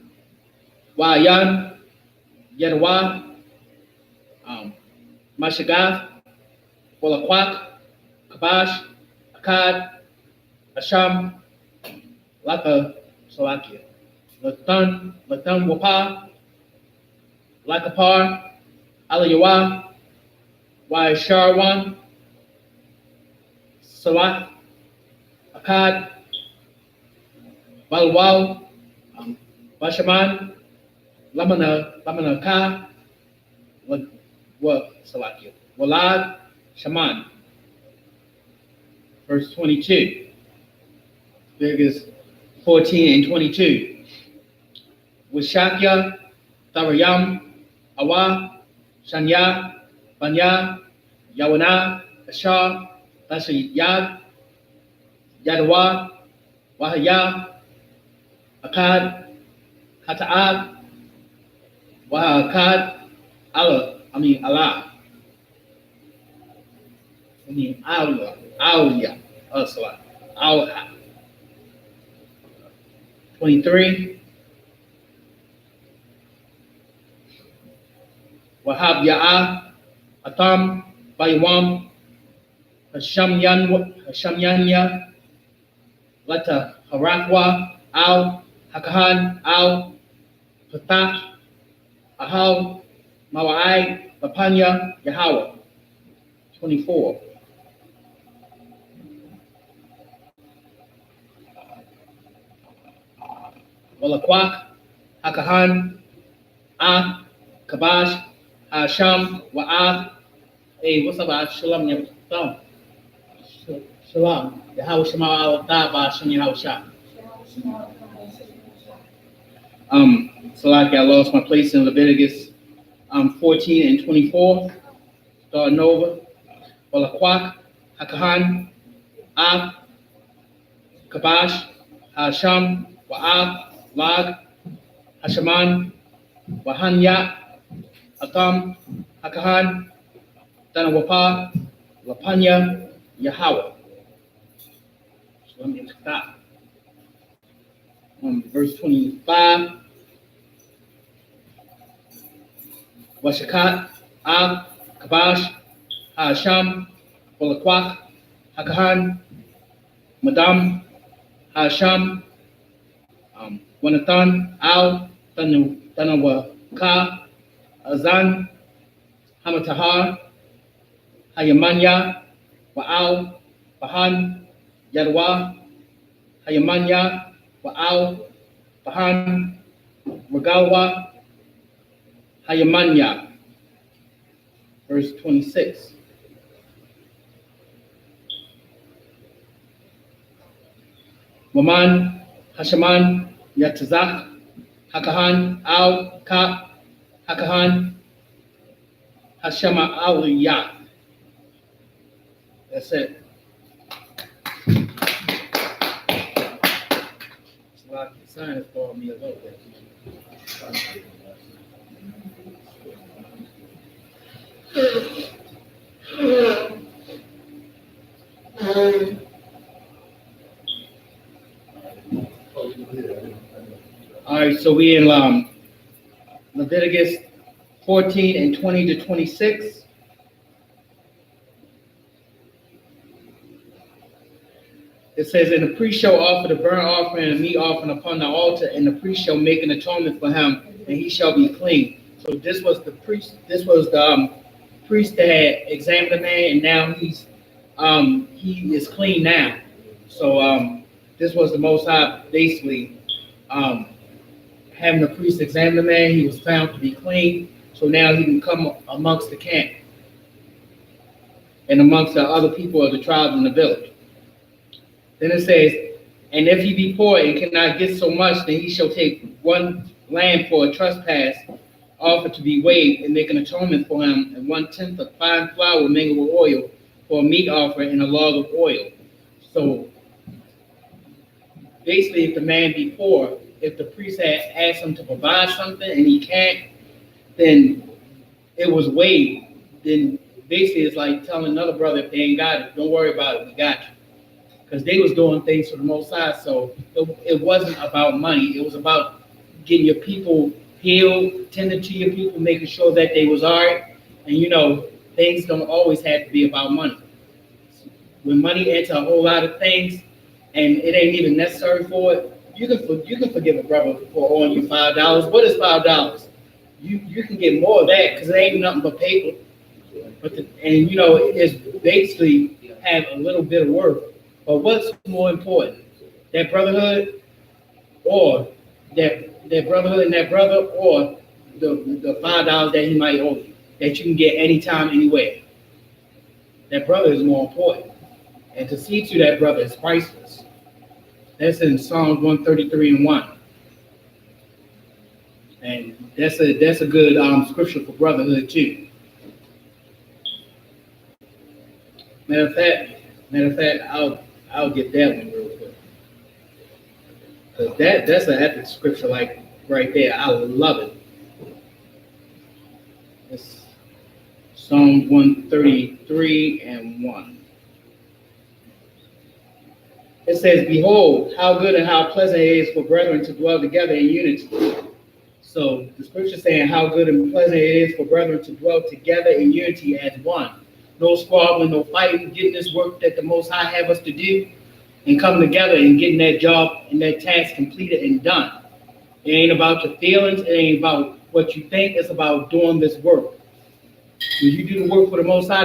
Wa'yan, Yadwa, Mashagaf, Walakwak, Kabash, Akkad, Asham, Laka, Salakia, Latan Wapa, Lakapar, Alayawa, Waisharwan, Salak, Akkad, Balwal, Bashaman, Lamanaka, Salakia, Walad, Shaman. Verse 22. Leviticus 14 and 22. Wishakya, Tharayam, Awa, Shanya, Banya, Yawana, Ashar, Tashayad, Yadawa, Wahaya, Akkad, Hata'ad, Wahakad, Allah. Alha. 23. Wahab Ya'ah, Atam, Bayawam, Hashamyanya, Lata Harakwa, Al, Hakahan, Al, Patah, Ahal, Mawai, Lapanya, Yahweh. 24. Walakwak, Hakahan, Ah, Kabash, Hasham, Wa'ah. Hey, what's up, Shalom, Shalom. Yahweh Shema Al-Tah, Shem Yahweh Shah. So like I lost my place in Leviticus 14 and 24. Starting over. Walakwak, Hakahan, Ah, Kabash, Hasham, Wa'ah, Lag, Hashaman, Wahanya, Akam, Hakahan, Tanawapa, Lapanya, Yahweh. So let me stop. Verse 25. Washakat, Ab, Kabash, Hasham, Walakwach, Hakahan, Madam, Hasham, Wanathan, Al, Tanawaka, Azan, Hamatahar, Hayamanya, Wa'al, Bahan, Yadwa, Hayamanya, Wa'al, Bahan, Regawa, Hayamanya. Verse 26. Waman, Hashaman, Yatazak, Hakahan, Al, Kap, Hakahan, Hashama, Al, Yah. That's it. It's like the sign is for me a little bit. All right, so we in Leviticus 14 and 20 to 26. It says, and the priest shall offer the burnt offering and the meat offering upon the altar, and the priest shall make an atonement for him, and he shall be clean. So this was the priest. This was the priest that had examined the man, and now he is clean now. So this was the Most High basically having the priest examine the man. He was found to be clean, so now he can come amongst the camp and amongst the other people of the tribe in the village. Then it says, and if he be poor and cannot get so much, then he shall take one lamb for a trespass, offer to be weighed, and make an atonement for him, and 1/10 of fine flour mingled with oil for a meat offering and a log of oil. So basically, if the man be poor, if the priest had asked him to provide something and he can't, then it was weighed. Then basically it's like telling another brother, if they ain't got it, don't worry about it, we got you. Because they was doing things for the Most High, so it wasn't about money. It was about getting your people healed, tending to your people, making sure that they was all right. And things don't always have to be about money. When money enter a whole lot of things, and it ain't even necessary for it, you can forgive a brother for owing you $5. What is $5? You can get more of that because it ain't nothing but paper. It's basically have a little bit of worth. But what's more important, that brotherhood, or that brotherhood and that brother, or the $5 that he might owe you, that you can get anytime, anywhere? That brother is more important, and to see to that brother is priceless. That's in Psalms 133 and 1. And that's a good scripture for brotherhood too. Matter of fact, I'll get that one real quick. Because that's an epic scripture, like right there. I love it. It's Psalm 133 and 1. It says, behold, how good and how pleasant it is for brethren to dwell together in unity. So the scripture is saying how good and pleasant it is for brethren to dwell together in unity as one. No squabbling, no fighting, getting this work that the Most High have us to do, and coming together and getting that job and that task completed and done. It ain't about your feelings. It ain't about what you think. It's about doing this work. When you do the work for the Most High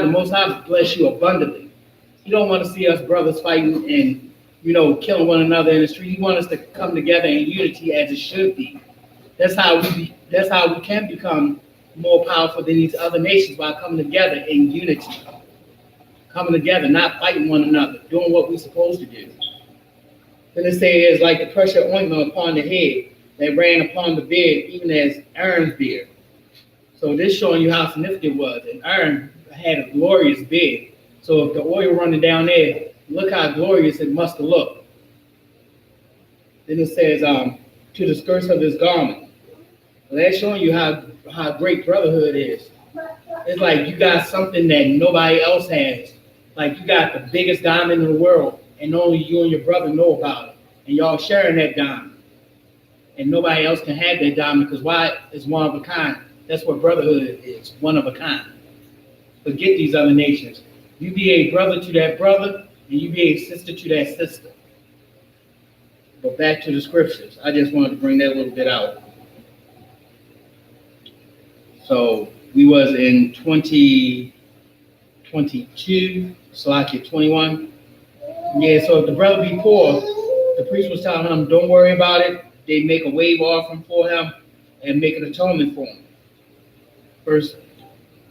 bless you abundantly. You don't want to see us brothers fighting and, killing one another in the street. He wants us to come together in unity as it should be. That's how we can become more powerful than these other nations, by coming together in unity. Coming together, not fighting one another, doing what we're supposed to do. Then it says, like the precious ointment upon the head that ran upon the beard, even as Aaron's beard. So this showing you how significant it was. And Aaron had a glorious beard. So if the oil running down there, look how glorious it must have looked. Then it says, to the skirts of his garment. Well, that's showing you how great brotherhood is. It's like you got something that nobody else has. Like you got the biggest diamond in the world, and only you and your brother know about it, and y'all sharing that diamond, and nobody else can have that diamond because why? It's one of a kind. That's what brotherhood is, one of a kind. Forget these other nations. You be a brother to that brother, and you be a sister to that sister. But back to the scriptures. I just wanted to bring that little bit out. So we was in 2022, Salakia 21. Yeah, so if the brother be poor, the priest was telling him, don't worry about it. They make a wave offering for him and make an atonement for him. Verse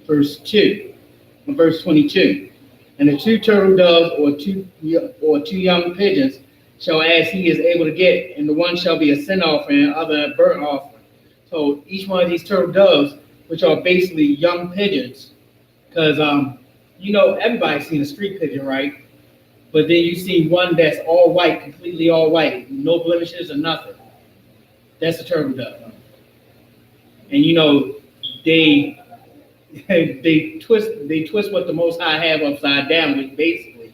22. And the 2 turtle doves or two young pigeons shall as he is able to get, and the one shall be a sin offering and the other a burnt offering. So each one of these turtle doves, which are basically young pigeons, because everybody's seen a street pigeon, right? But then you see one that's all white, completely all white, no blemishes or nothing. That's a turtle dove. And they they twist what the Most High have upside down, which basically,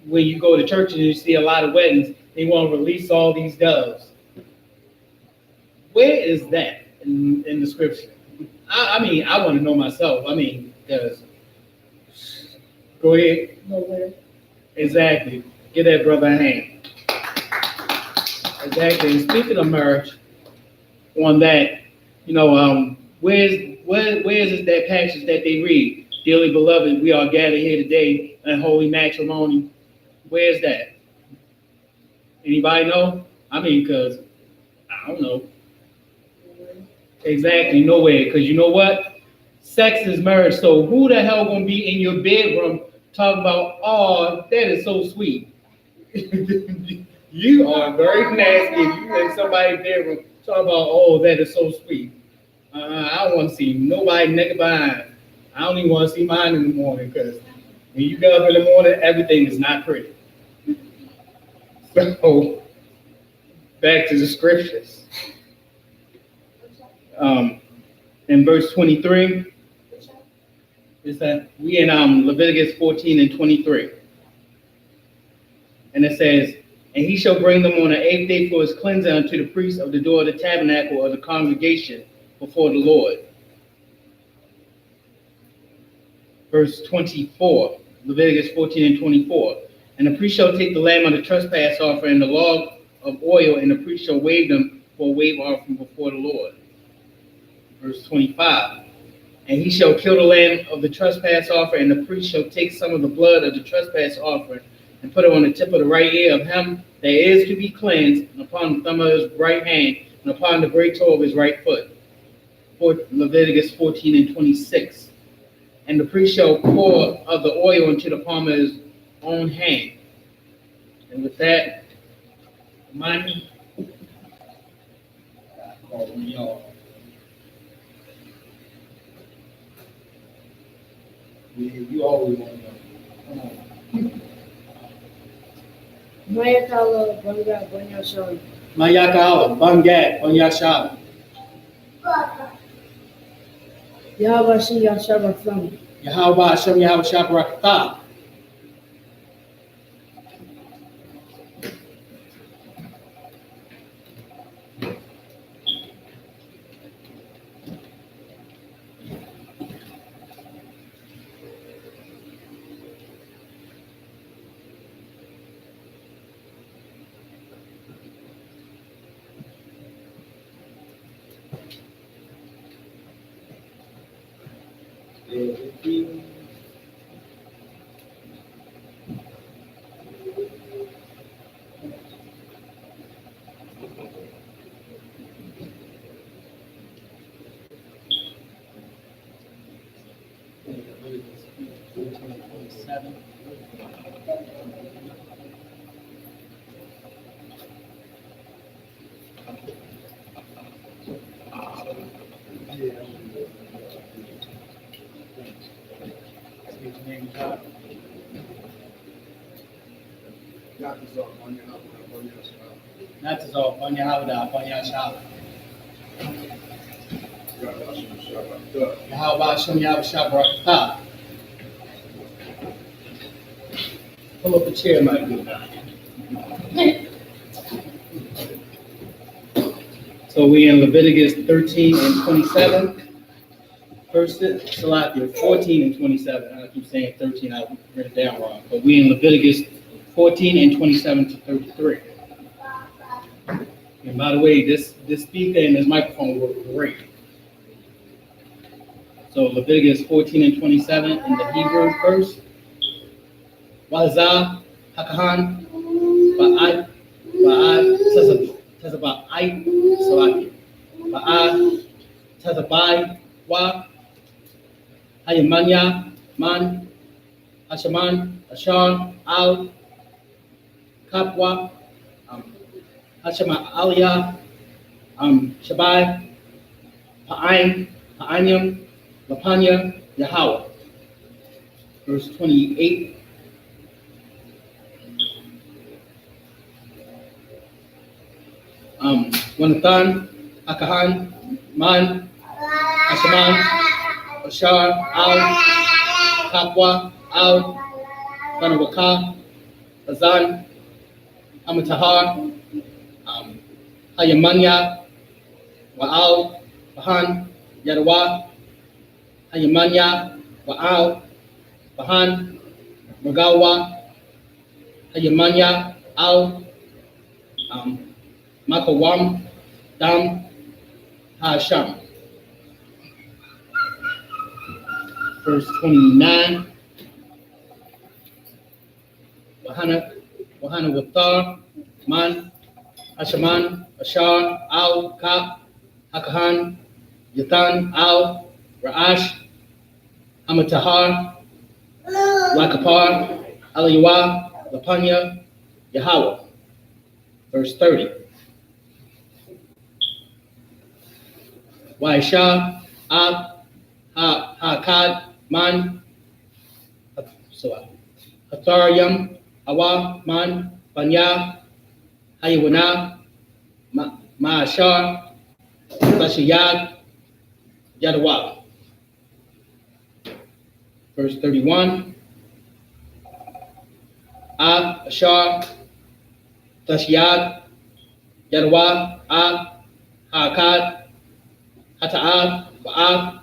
when you go to churches and you see a lot of weddings, they want to release all these doves. Where is that in the scripture? I mean, I want to know myself. I mean, because go ahead. Nowhere. Exactly. Give that brother a hand. Exactly. And speaking of marriage, on that, where's is that passage that they read? Dearly beloved, we are gathered here today in holy matrimony. Where's that? Anybody know? I mean, because I don't know. Exactly, nowhere. Because you know what? Sex is marriage. So who the hell gonna be in your bedroom talking about, oh, that is so sweet? You are very nasty if you in somebody's bedroom talking about, oh, that is so sweet. I don't want to see nobody naked behind. I don't even want to see mine in the morning because when you get up in the morning, everything is not pretty. So, back to the scriptures. In verse 23, is that we in Leviticus 14 and 23. And it says, and he shall bring them on the 8th day for his cleansing unto the priest of the door of the tabernacle of the congregation before the Lord. Verse 24, Leviticus 14 and 24. And the priest shall take the lamb of the trespass offering and the log of oil, and the priest shall wave them for a wave offering before the Lord. Verse 25. And he shall kill the lamb of the trespass offering, and the priest shall take some of the blood of the trespass offering and put it on the tip of the right ear of him that is to be cleansed, and upon the thumb of his right hand, and upon the great toe of his right foot. Leviticus 14 and 26. And the priest shall pour of the oil into the palm of his own hand. And with that, money, y'all. You always want to know. Come on. Mayakala, Banga, Banyashan. Mayakala, Bangat, Banyashan. Yahweh Shem Yahshua from. Yahweh Hashem Yahweh Shabrakatah. Not to all, Banya Hawda, Banya Shala. Yahweh Hashem Yahweh Shabbat. Pull up a chair, my good guy. So we in Leviticus 13 and 27. First, Salakia 14 and 27. I keep saying 13, I read it down wrong. But we in Leviticus 14 and 27 to 33. And by the way, this speaker and this microphone work great. So Leviticus 14 and 27 in the Hebrew first. Wazah Hakahan Ba'ai Tazabai Salaki Ba'a Tazabai Wa Hayamanya Man Hashaman Ashar Al Kapwa Hashama Aliyah Shabai Pa'anyam Lapanya Yahweh. Verse 28. Wanathan, Akahan, Man, Ashaman, Ashar, Al, Kapwa, Al, Banawaka, Azan, Amatahar, Hayamanya, Wa'al, Bahan, Yadawa, Hayamanya, Wa'al, Bahan, Magawa, Hayamanya, Al, Makawam, Dam, Hasham. Verse 29. Wahana Wathar, Man, Hashaman, Ashar, Al, Kap, Hakahan, Yathan, Al, Ra'ash, Amatahar, Lakapar, Aliwa, Lapanya, Yahweh. Verse 30. Waisha, Ab, Hakad, Man, Hatharyam, Awa, Man, Banya, Hayawana, Ma'ashar, Tashiyad, Yadawa. Verse 31. Ab, Ashar, Tashiyad, Yadawa, Ab, Hakad, Hata'ab, Ba'ab,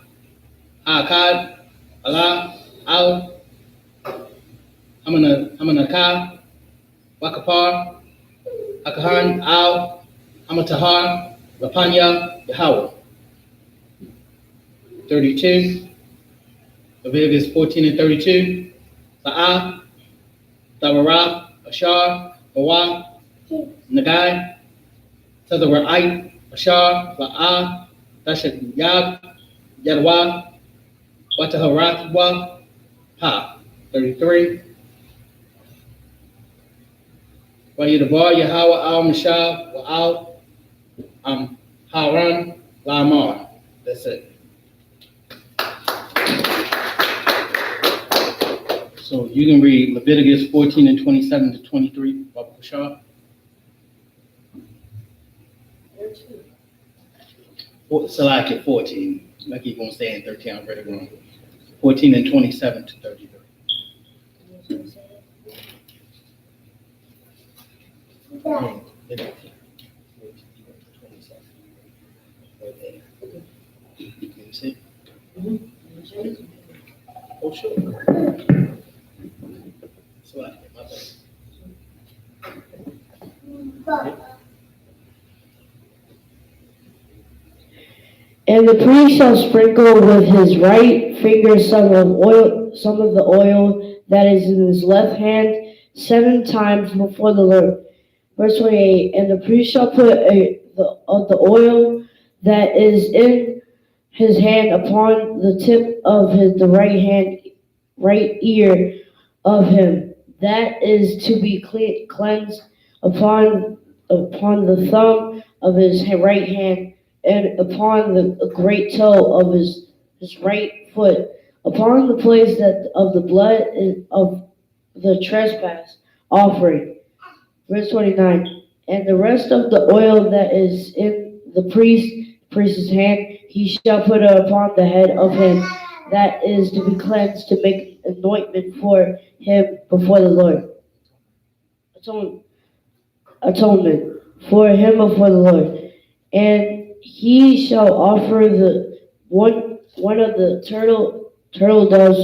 Hakad, Allah, Al, Hamanaka, Wakapar, Hakahan, Al, Hamatahar, Rapanya, Yahweh. 32. Leviticus 14 and 32. Sa'ah, Tawara, Ashar, Bawa, Nagai, Tazarai, Ashar, Ba'ah, Tashad Yab, Yadwa, Wataharatwa, Ha. 33. Wayadabar Yahweh al Mashah wa al Haran Lamar. That's it. So you can read Leviticus 14 and 27 to 23, Baba Kushar. 14. I keep on saying 13, I'm ready to run. 14 and 27 to 33. Can you see? Oh, sure. So I my bad. And the priest shall sprinkle with his right finger some of the oil that is in his left hand 7 times before the Lord. Verse 28. And the priest shall put the oil that is in his hand upon the tip of the right ear of him that is to be cleansed, upon the thumb of his right hand, and upon the great toe of his right foot, upon the place of the blood of the trespass offering. Verse 29. And the rest of the oil that is in the priest's priest's hand, he shall put it upon the head of him that is to be cleansed, to make anointment for him before the Lord. Atonement for him before the Lord. And he shall offer the one of the turtle doves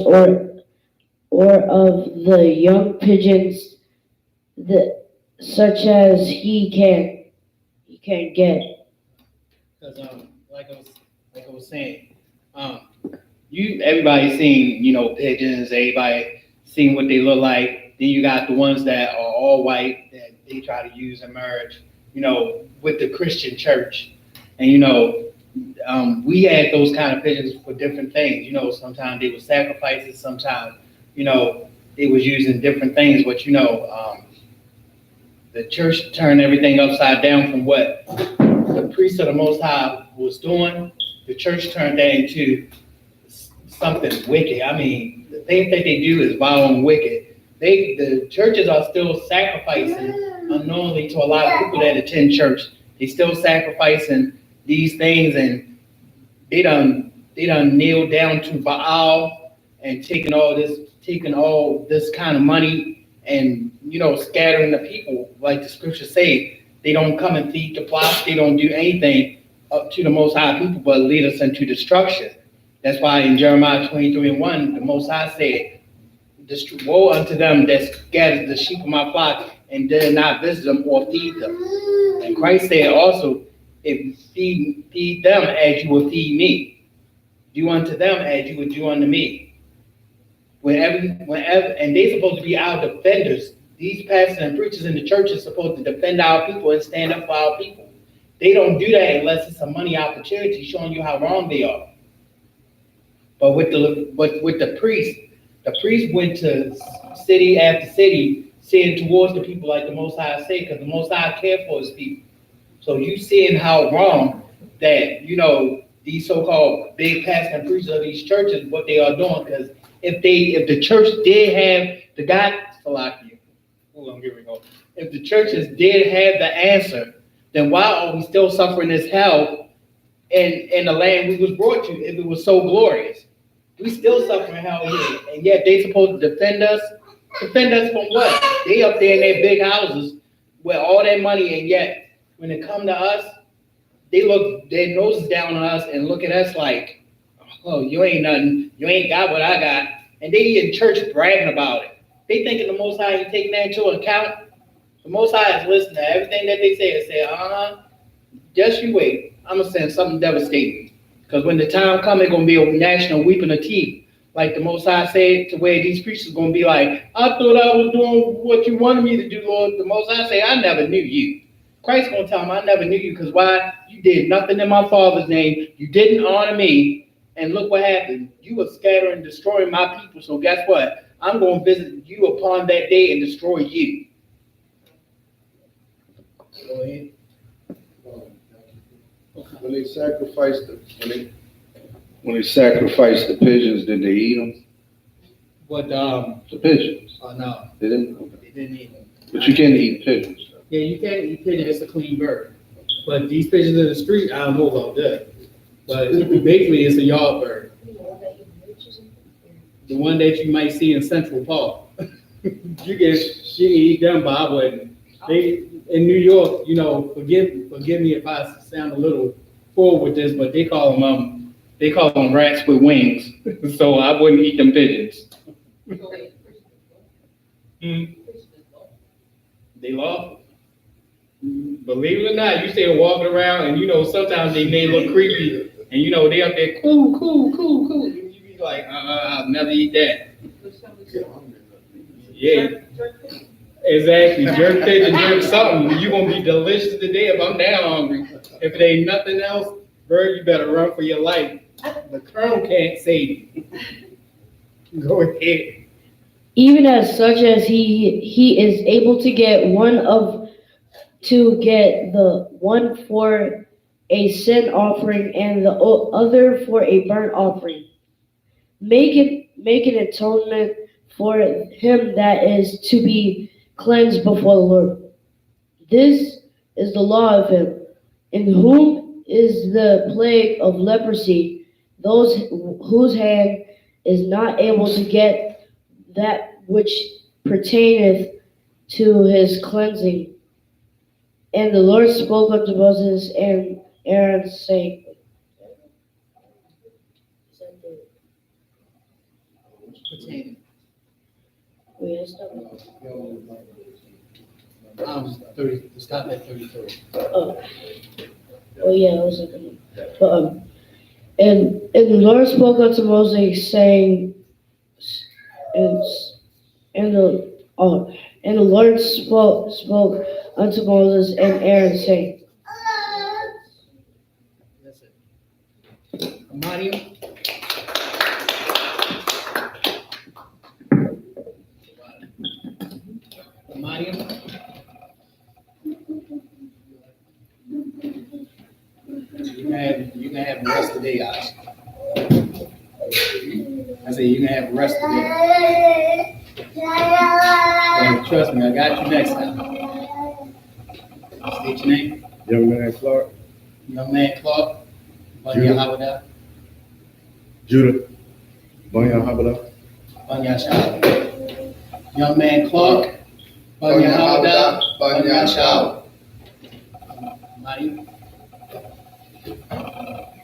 or of the young pigeons, the such as he can get. Because like I was saying, um, everybody seen pigeons. Everybody seen what they look like. Then you got the ones that are all white that they try to use and merge, with the Christian church. And we had those kind of pigeons for different things. Sometimes they were sacrifices. Sometimes they was using different things. But the church turned everything upside down from what the priest of the Most High was doing. The church turned that into something wicked. I mean, the things that they do is vile and wicked. The churches are still sacrificing unknowingly to a lot of people that attend church. They still sacrificing these things, and they done kneeled down to Baal and taking all this kind of money and scattering the people, like the scriptures say. They don't come and feed the flock. They don't do anything up to the Most High people, but lead us into destruction. That's why in Jeremiah 23:1, the Most High said, "Woe unto them that scatters the sheep of my flock and did not visit them or feed them." And Christ said also, "If feed them as you would feed me, do unto them as you would do unto me." Whenever, and they're supposed to be our defenders. These pastors and preachers in the church are supposed to defend our people and stand up for our people. They don't do that unless it's a money opportunity showing you how wrong they are. But with the priest went to city after city, saying towards the people like the Most High say, because the Most High cared for his people. So you seeing how wrong that these so-called big pastors and preachers of these churches, what they are doing. Because if the church did have the God, if the churches did have the answer, then why are we still suffering this hell in the land we was brought to? If it was so glorious, we still suffering hell here, and yet they supposed to defend us. Defend us from what? They up there in their big houses with all that money, and yet when it come to us, they look their noses down on us and look at us like, "Oh, you ain't nothing. You ain't got what I got." And they in church bragging about it. They thinking the Most High ain't taking that into account. The Most High is listening to everything that they say and say, just you wait. I'm going to send something devastating. Because when the time comes, it's going to be a national weeping of teeth. Like the Most High said, to where these preachers going to be like, "I thought I was doing what you wanted me to do, Lord." The Most High say, "I never knew you." Christ going to tell them, "I never knew you, because why? You did nothing in my Father's name. You didn't honor me. And look what happened. You were scattering and destroying my people. So guess what? I'm going to visit you upon that day and destroy you." Go ahead. When they sacrificed the pigeons, did they eat them? What The pigeons. Oh no, They didn't. they didn't eat them. But you can't eat pigeons. Yeah, you can't eat pigeon. It's a clean bird. But these pigeons in the street, I don't know about that. But basically, it's a yard bird. The one that you might see in Central Park. you can eat them, but I wouldn't. They in New York, forgive me if I sound a little forward with this, but they call them rats with wings. So I wouldn't eat them pigeons. They lawful. Believe it or not, you see them walking around, and sometimes they may look creepy, and they up there cool. You be like, I'll never eat that. Yeah, exactly. Jerk pigeon, jerk something. You gonna be delicious today if I'm down hungry. If it ain't nothing else, bird, you better run for your life. The colonel can't save you. Go ahead. Even as such as he is able to get the one for a sin offering and the other for a burnt offering. Make an atonement for him that is to be cleansed before the Lord. This is the law of him, in whom is the plague of leprosy, those whose hand is not able to get that which pertaineth to his cleansing. And the Lord spoke unto Moses and Aaron, saying, Wait, I stopped. 30, stop at 33. Oh, yeah, I was looking. But, and the Lord spoke unto Moses, saying, and and the and the Lord spoke unto Moses and Aaron, saying, That's it. Mario. Mario. You can have the rest of the day, guys. I said you can have the rest of the day. And trust me, I got you next time. State your name. Young man Clark. Young man Clark. Banya Hawada. Judah. Banya Habada. Banya Shah. Young man Clark. Banya Hawada. Banya Shah. Mario.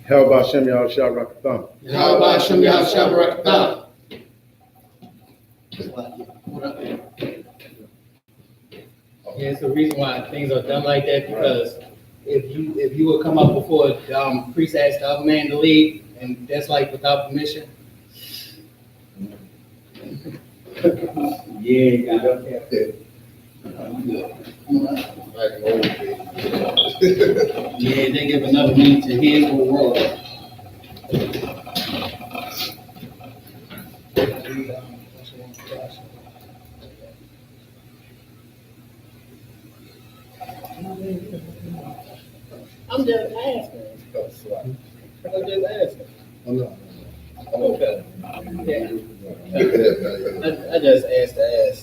How about Shem Yahshua Rakatham? How about Shem Yahshua Barakatah? Yeah, it's the reason why things are done like that, because if you would come up before the priest asked the other man to leave, and that's like without permission. Yeah, got up there. Yeah, they give another meaning to his whole world. I'm just asking. I'm just asking. Okay. Yeah. I just asked to ask.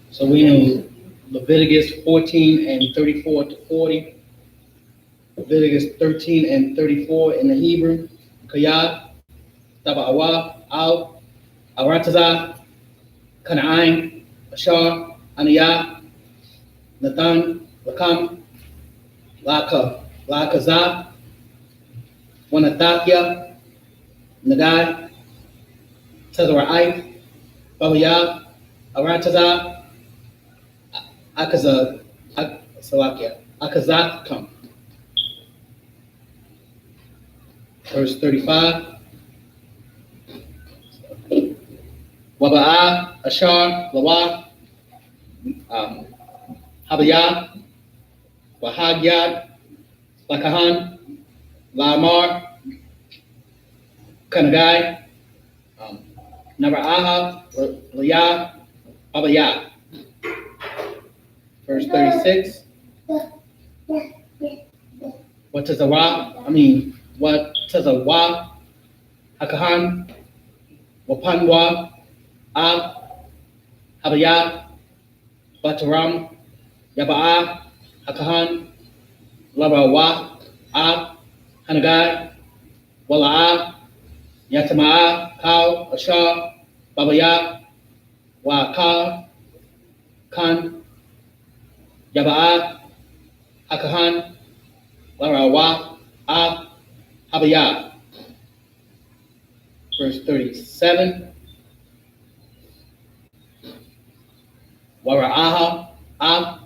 So we know Leviticus 14 and 34 to 40. Leviticus 13 and 34 in the Hebrew. Kayad, Taba'awa, Al, Arataza, Kana'ain, Ashar, Aniyah, Nathan, Lakam, Lakaza, Wanatakia, Nagai, Tazara'ai, Babaya, Arataza, Akazakam. Verse 35. Waba'a, Ashar, Lawa, Habaya, Wahagyad, Lakahan, Lamar, Kanagai, Nabra'aha, Liyah, Abaya. Verse 36. What does a wa, Hakahan, Wapanwa, Ab, Habaya, Bataram, Yaba'a, Hakahan, Labawa, Ab, Hanagai, Wala'a, Yatama'a, Kau, Ashar, Babaya, Waka, Kan, Yaba'a, Hakahan, Larawa, Ab, Habaya. Verse 37. Wara'aha, Ab,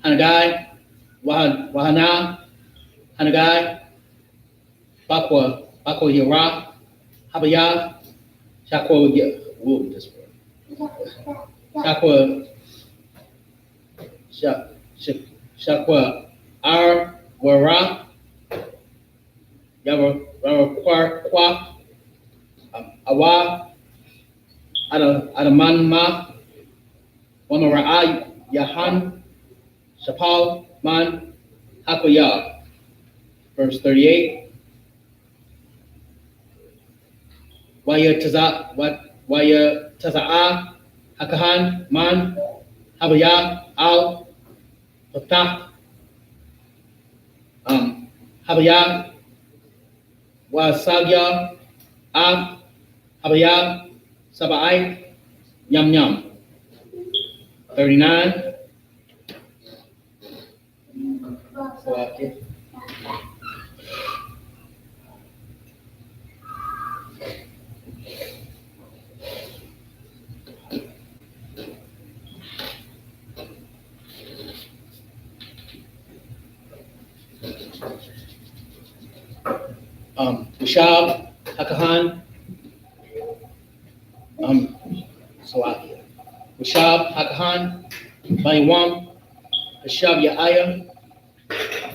Hanagai, Wahana, Hanagai, Bakwa Yara, Habaya, Shakwa, whoa, this word. Shakwa, Ar, Wara, Kwa, Awa, Adamanma, Wamara'a, Yahan, Shapal, Man, Hakoya. Verse 38. Waya Taza'a, Hakahan, Man, Habaya, Al, Patah, Habaya, Wasagya, Ab, Habaya, Sabai, Yum Yum. 39. Salaki. Ushab, Hakahan, Salaki. Ushab, Hakahan, Baniwam, Ushab Yaaya,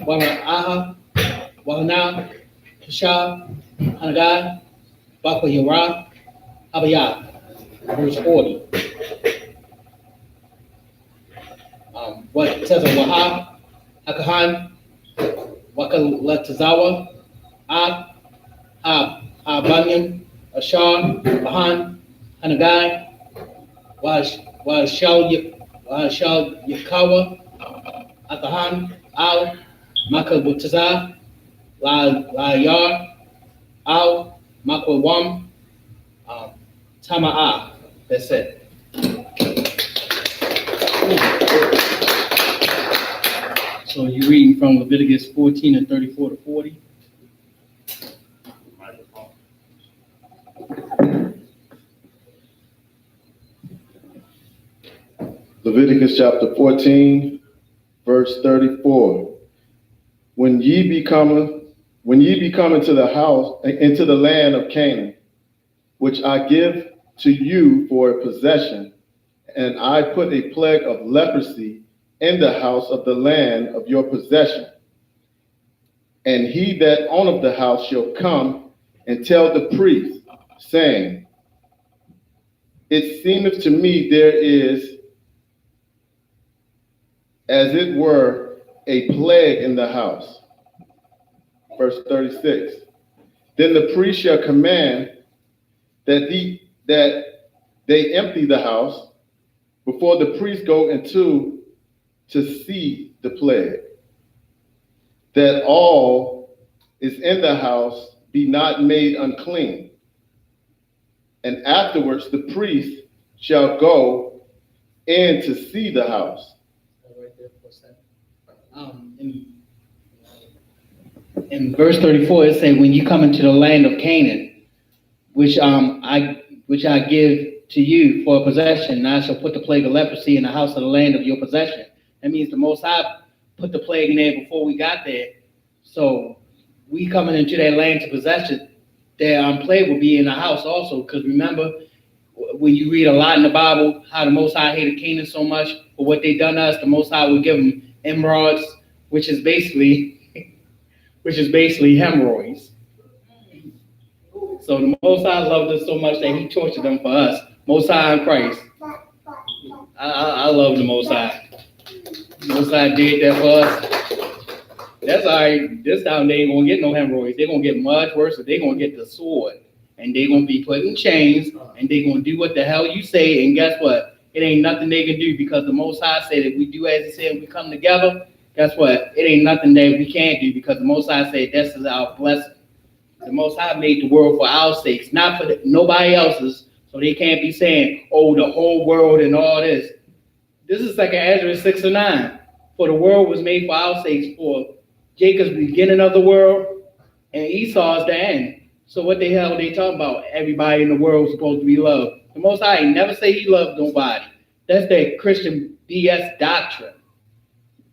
Wala Wahana, Ushab, Hanagai, Bakwa Yara, Abaya. Verse 40. What it says of Wahab, Hakahan, Wakalatazawa, Banyam, Ashar, Bahan, Hanagai, Washal Yakawa, Atahan, Al, Makabutaza, La Yar, Al, Makwawam, Tama'a. That's it. So you're reading from Leviticus 14 and 34 to 40. Leviticus chapter 14, verse 34. When ye be coming into the house, into the land of Canaan, which I give to you for a possession, and I put a plague of leprosy in the house of the land of your possession. And he that owneth the house shall come and tell the priest, saying, it seemeth to me there is, as it were, a plague in the house. Verse 36. Then the priest shall command that they empty the house before the priest go into to see the plague, that all is in the house be not made unclean. And afterwards the priest shall go in to see the house. Right there for a second. In verse 34, it says, when you come into the land of Canaan, which I give to you for a possession, and I shall put the plague of leprosy in the house of the land of your possession. That means the Most High put the plague in there before we got there. So we coming into that land to possession, that plague will be in the house also. Because remember, when you read a lot in the Bible, how the Most High hated Canaan so much for what they done to us, the Most High would give them emeralds, which is basically hemorrhoids. So the Most High loved us so much that he tortured them for us. Most High in Christ. I love the Most High. Most High did that for us. That's all right. This time they ain't gonna get no hemorrhoids. They're gonna get much worse. They're gonna get the sword. And they're gonna be put in chains. And they're gonna do what the hell you say. And guess what? It ain't nothing they can do, because the Most High said if we do as he said, we come together, guess what? It ain't nothing that we can't do, because the Most High said this is our blessing. The Most High made the world for our sakes, not for nobody else's. So they can't be saying, oh, the whole world and all this. This is 2 Ezra 6 and 9. For the world was made for our sakes, for Jacob's beginning of the world and Esau's the end. So what the hell are they talking about? Everybody in the world is supposed to be loved. The Most High ain't never say he loved nobody. That's that Christian BS doctrine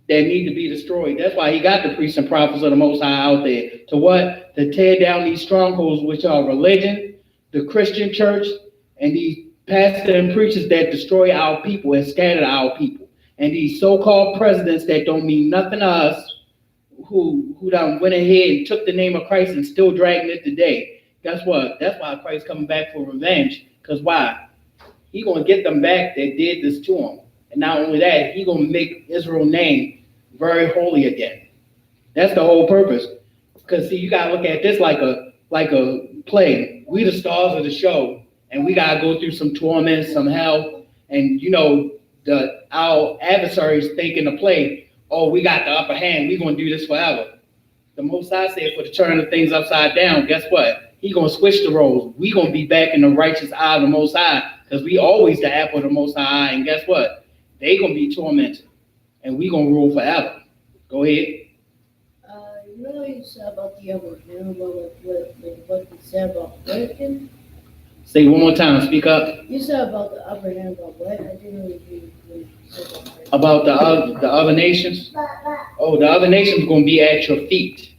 that need to be destroyed. That's why he got the priests and prophets of the Most High out there. To what? To tear down these strongholds, which are religion, the Christian church, and these pastors and preachers that destroy our people and scatter our people. And these so-called presidents that don't mean nothing to us, who done went ahead and took the name of Christ and still dragging it today. Guess what? That's why Christ's coming back for revenge. Because why? He going to get them back that did this to him. And not only that, he going to make Israel's name very holy again. That's the whole purpose. Because see, you got to look at this like a play. We the stars of the show, and we got to go through some torment, some hell. And, our adversaries think in the play, oh, we got the upper hand, we're going to do this forever. The Most High said for the turn of things upside down, guess what? He going to switch the roles. We going to be back in the righteous eye of the Most High because we always the apple of the Most High. And guess what? They going to be tormented. And we going to rule forever. Go ahead. You know what you said about the upper hand, what you said about working? Say one more time. Speak up. You said about the upper hand about what? I didn't really hear what you said about working. About the other nations? Oh, the other nations going to be at your feet.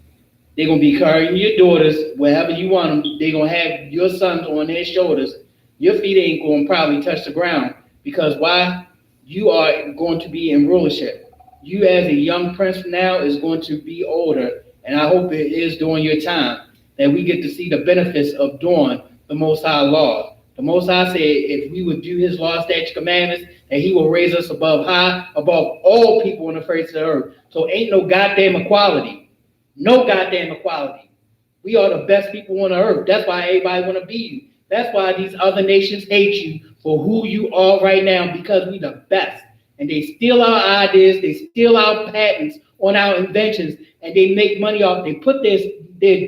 They're going to be carrying your daughters wherever you want them. They're going to have your sons on their shoulders. Your feet ain't going to probably touch the ground. Because why? You are going to be in rulership. You as a young prince now is going to be older. And I hope it is during your time that we get to see the benefits of doing the Most High law. The Most High said if we would do his law, statutes, commandments, that he will raise us above all people on the face of the earth. So ain't no goddamn equality. No goddamn equality. We are the best people on the earth. That's why everybody want to be you. That's why these other nations hate you for who you are right now, because we the best. And they steal our ideas, they steal our patents on our inventions, and they make money off. They put their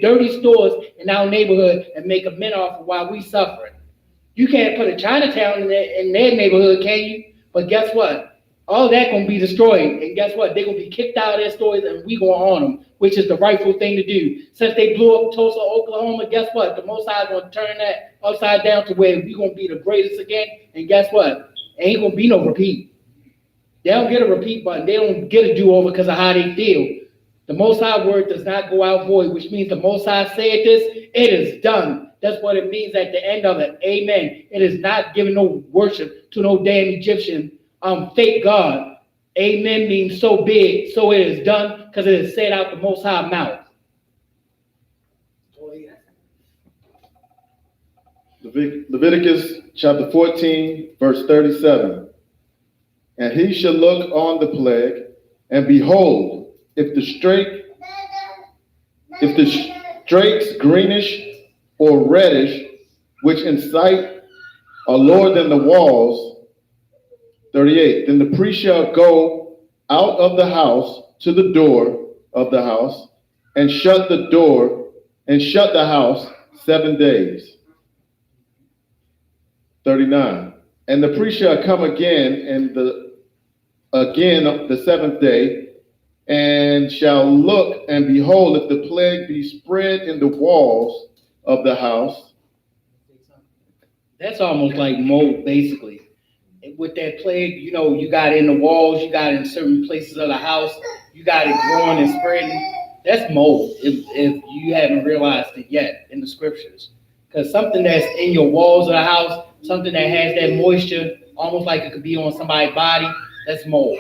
dirty stores in our neighborhood and make a mint off while we suffering. You can't put a Chinatown in their neighborhood, can you? But guess what? All that gonna be destroyed, and guess what? They're gonna be kicked out of their stores, and we gonna own them, which is the rightful thing to do. Since they blew up Tulsa, Oklahoma, guess what? The Most High is gonna turn that upside down to where we gonna be the greatest again. And guess what? Ain't gonna be no repeat. They don't get a repeat button. They don't get a do-over because of how they feel. The Most High word does not go out void, which means the Most High said this, it is done. That's what it means at the end of it. Amen. It is not giving no worship to no damn Egyptian fake God. Amen means so big, so it is done, because it is said out the Most High mouth. Leviticus chapter 14, verse 37. And he shall look on the plague, and behold, if the strakes greenish or reddish, which in sight are lower than the walls. 38. Then the priest shall go out of the house to the door of the house, and shut the door, and shut the house 7 days. 39. And the priest shall come again the seventh day, and shall look, and behold, if the plague be spread in the walls of the house. That's almost like mold, basically. With that plague, you know, you got it in the walls, you got it in certain places of the house, you got it growing and spreading. That's mold, if you haven't realized it yet in the scriptures. Because something that's in your walls of the house, something that has that moisture, almost like it could be on somebody's body, that's mold.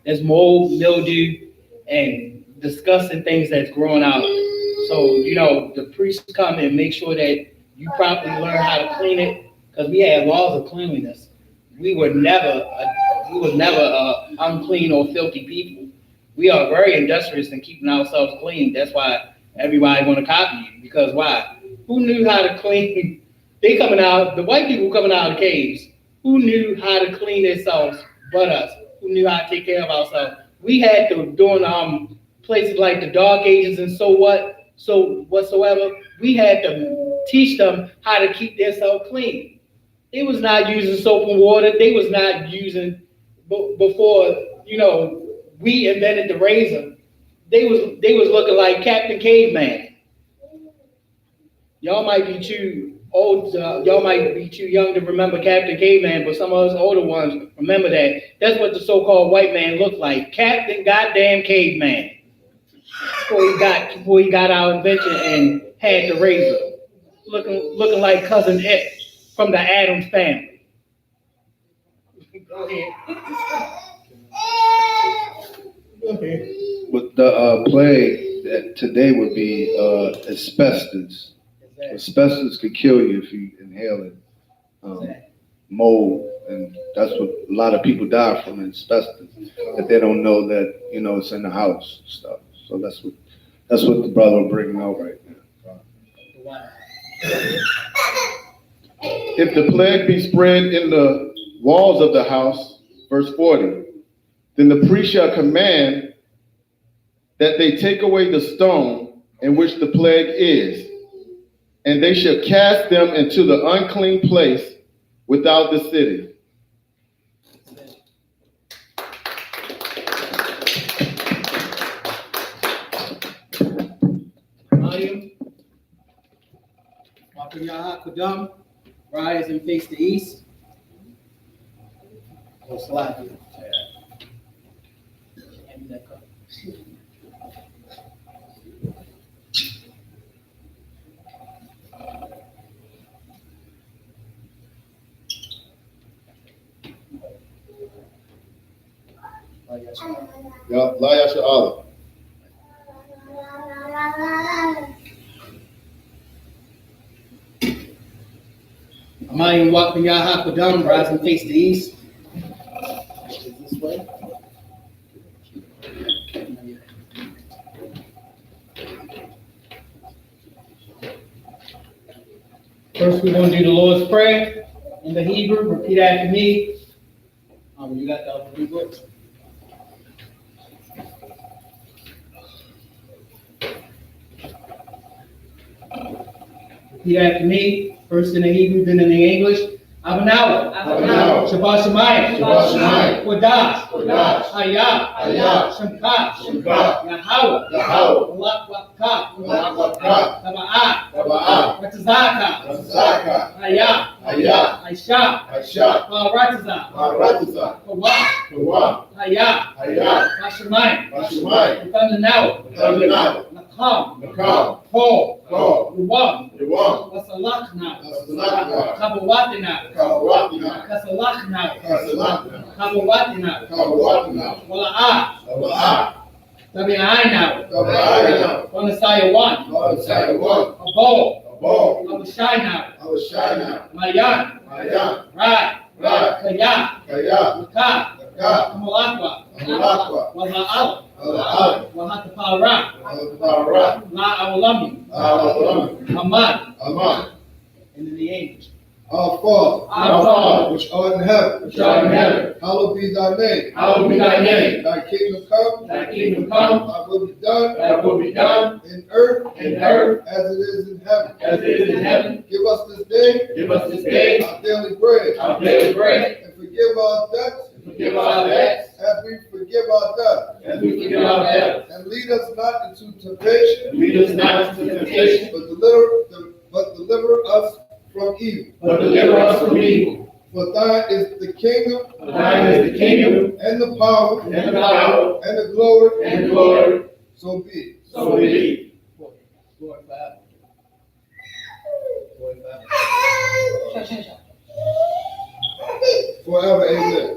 That's mold, mildew, and disgusting things that's growing out. So, you know, the priests come and make sure that you properly learn how to clean it, because we have laws of cleanliness. We were never unclean or filthy people. We are very industrious in keeping ourselves clean. That's why everybody want to copy you. Because why? Who knew how to clean? They coming out, the white people coming out of the caves. Who knew how to clean themselves but us? Who knew how to take care of ourselves? We had to, during places like the Dark Ages and so whatsoever, we had to teach them how to keep themselves clean. They was not using soap and water. They was not using, before, you know, we invented the razor. They was looking like Captain Caveman. Y'all might be too old, y'all might be too young to remember Captain Caveman, but some of us older ones remember that. That's what the so-called white man looked like. Captain goddamn Caveman. Before he got our invention and had the razor. Looking like Cousin Ed from the Addams Family. Go ahead. With the plague that today would be asbestos. Asbestos could kill you if you inhale it. Mold, and that's what a lot of people die from, asbestos. That they don't know that, you know, it's in the house and stuff. So that's what the brother bringing out right now. If the plague be spread in the walls of the house, verse 40, then the priest shall command that they take away the stone in which the plague is, and they shall cast them into the unclean place without the city. Rise and face the east. Or slide. La Yasha Allah. Amayim Wak Yaha Kodam, rise and face the east. This way. First, we're going to do the Lord's Prayer in the Hebrew. Repeat after me. You got the other three books. Repeat after me. First in the Hebrew, then in the English. Abanawa. Shabbat Shemayim. Kodash. Hayah. Shemkat. Yahweh. Walak Wakah. Taba'ah. Ratazaka. Hayah. Aisha. Paratiza. Kawah. Hayah. Hashemayim. Thundanawa. Nakam. Paul. Ruwam. Wasalakna. Kabawatina. Kasalakna. Kabawatina. Wala'ah. Tabi'aina. Wanasaya one. Abo. Abushaina. Mayan. Rai. Kaya. Maka. Kamalakwa. Wala'al. Wahatapara. La Awalami. Ahmad. And then the angels. Our Father, which art in heaven, hallowed be thy name. Thy kingdom come, thy will be done, in earth, as it is in heaven. Give us this day, our daily bread, and forgive our debts, as we forgive our debtors. And lead us not into temptation, but deliver us from evil. For thine is the kingdom, and the power, and the glory, so be it. Glory Forever, amen.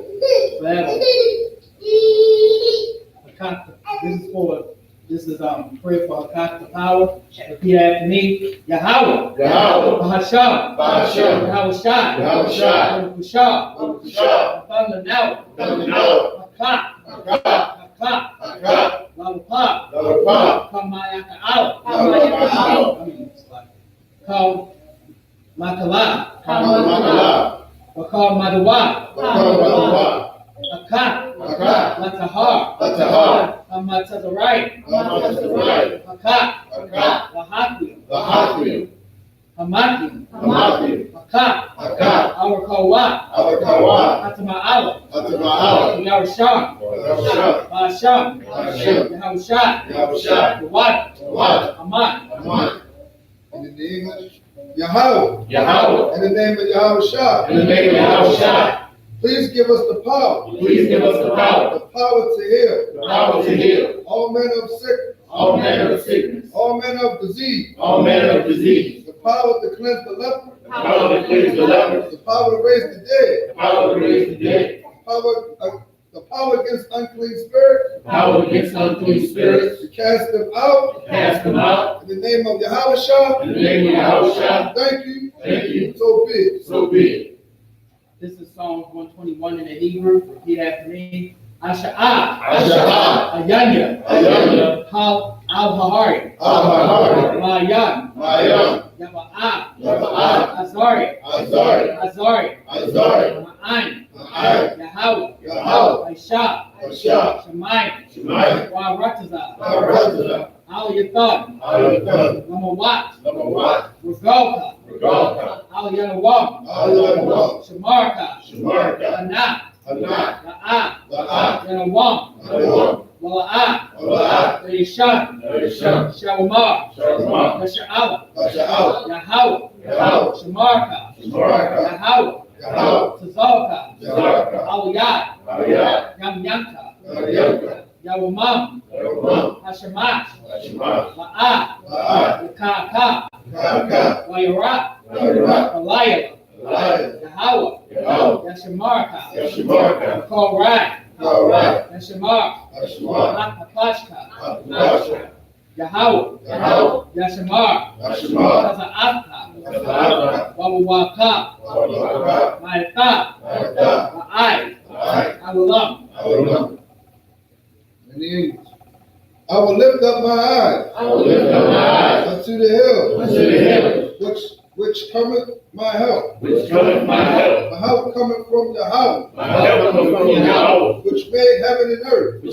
forever. This is prayer for Hakata power. Repeat after me. Yahweh. Bahasham. Yahweh Shai. Kushah. Thundanawa. Hakah. Lalapah. Kamayaka Allah. Kam Makala. Wakal Madawa. Akak. Latahar. Amatazariah. Akak. Lahakwim. Hamakim. Akak. Awakawa. Atama'ala. Yahushua. Basham. Yahushua. Gawad. Amat. And in the English, Yahweh. In the name of Yahushua. Please give us the power. The power to heal. All manner of sickness. All manner of disease. The power to cleanse the leper. The power to raise the dead. The power against unclean spirits. To cast them out. In the name of Yahushua. Thank you. So be it. This is Psalms 121 in the Hebrew. Repeat after me. Asha'ah. Ayanya. Al-Hahari. Mayan. Yaba'ah. Azari. Ma'ain. Yahweh. Aisha. Shemaya, Wa Rataza, Al Yathan, Lamawat, Regoka, Al Yanawam, Shamarka, Anat, La'at, Yanawam, Wala'at, Yishan, Shawamar, Yasha'ala, Yahawah, Shamarka, Yahawah, Tazalka, Aliyat, Yamyanka, Yawamam, Hashemat, La'at, Yakaka, Wayarat, Walayala, Yahawah, Yashamarka, Korak, Yashamar, Hapashka, Yahawah, Yashamar, Taza'afka, Wawaka, Ma'ita, Ma'ai, Alulam. In the English. I will lift up my eyes unto the hills, which cometh my help. My help cometh from the house, which made heaven and earth.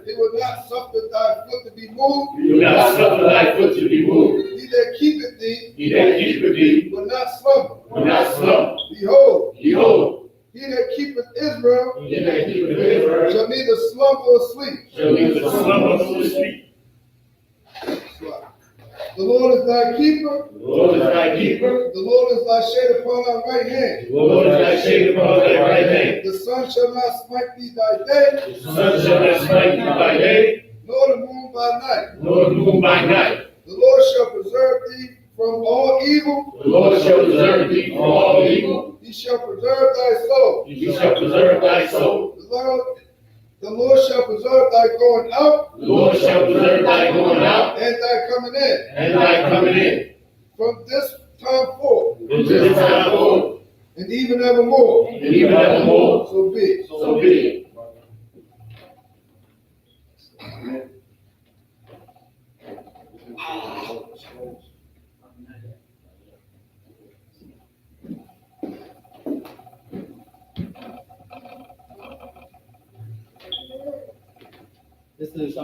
It will not suffer thy foot to be moved. He that keepeth thee will not slumber. Behold, he that keepeth Israel shall neither slumber or sleep. The Lord is thy keeper. The Lord is thy shade upon thy right hand. The sun shall not smite thee by day, nor the moon by night. The Lord shall preserve thee from all evil. He shall preserve thy soul. The Lord shall preserve thy going out. And thy coming in. From this time forth. And even evermore. So be it. This is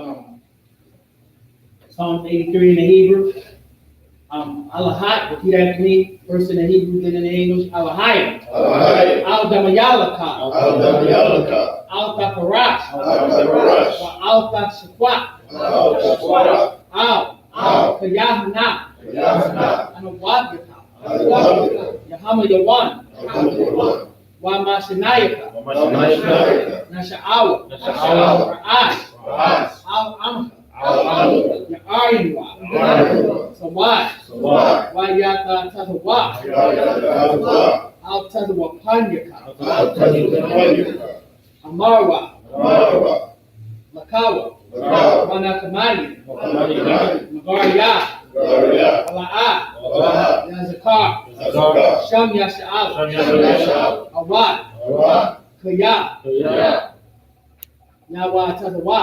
Psalm 83 in the Hebrew. Alahat, repeat after me. First in the Hebrew, then in the English. Alahayim. Al Damayalaka. Al Takarash. Al Takshakwat. Al Kayahana. Anawadika. Yahama Yawan. Wa Mashanayaka. Nasha'awa. Ra'ash. Al Amka. Ya'arinwa. So why? Why Yata Tatawa? Al Tatawa Panyaka. Amarwa. Makawa. Manakamani. Magarya. Ala'a. Yazakar. Sham Yasha'al. Awad. Kaya. Yawa Tatawa.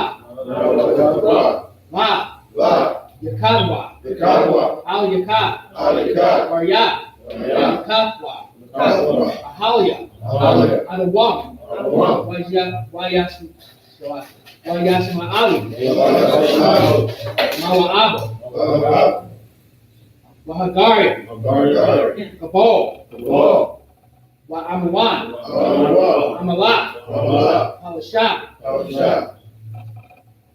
Ma. Yakadwa. Al Yakad. Warya. Yakatwa. Ahalia. Adawam. Wayashma Ali. Mawa'aba. Wahagari. Kabal. Wa'amawan. Amalat. Halashab.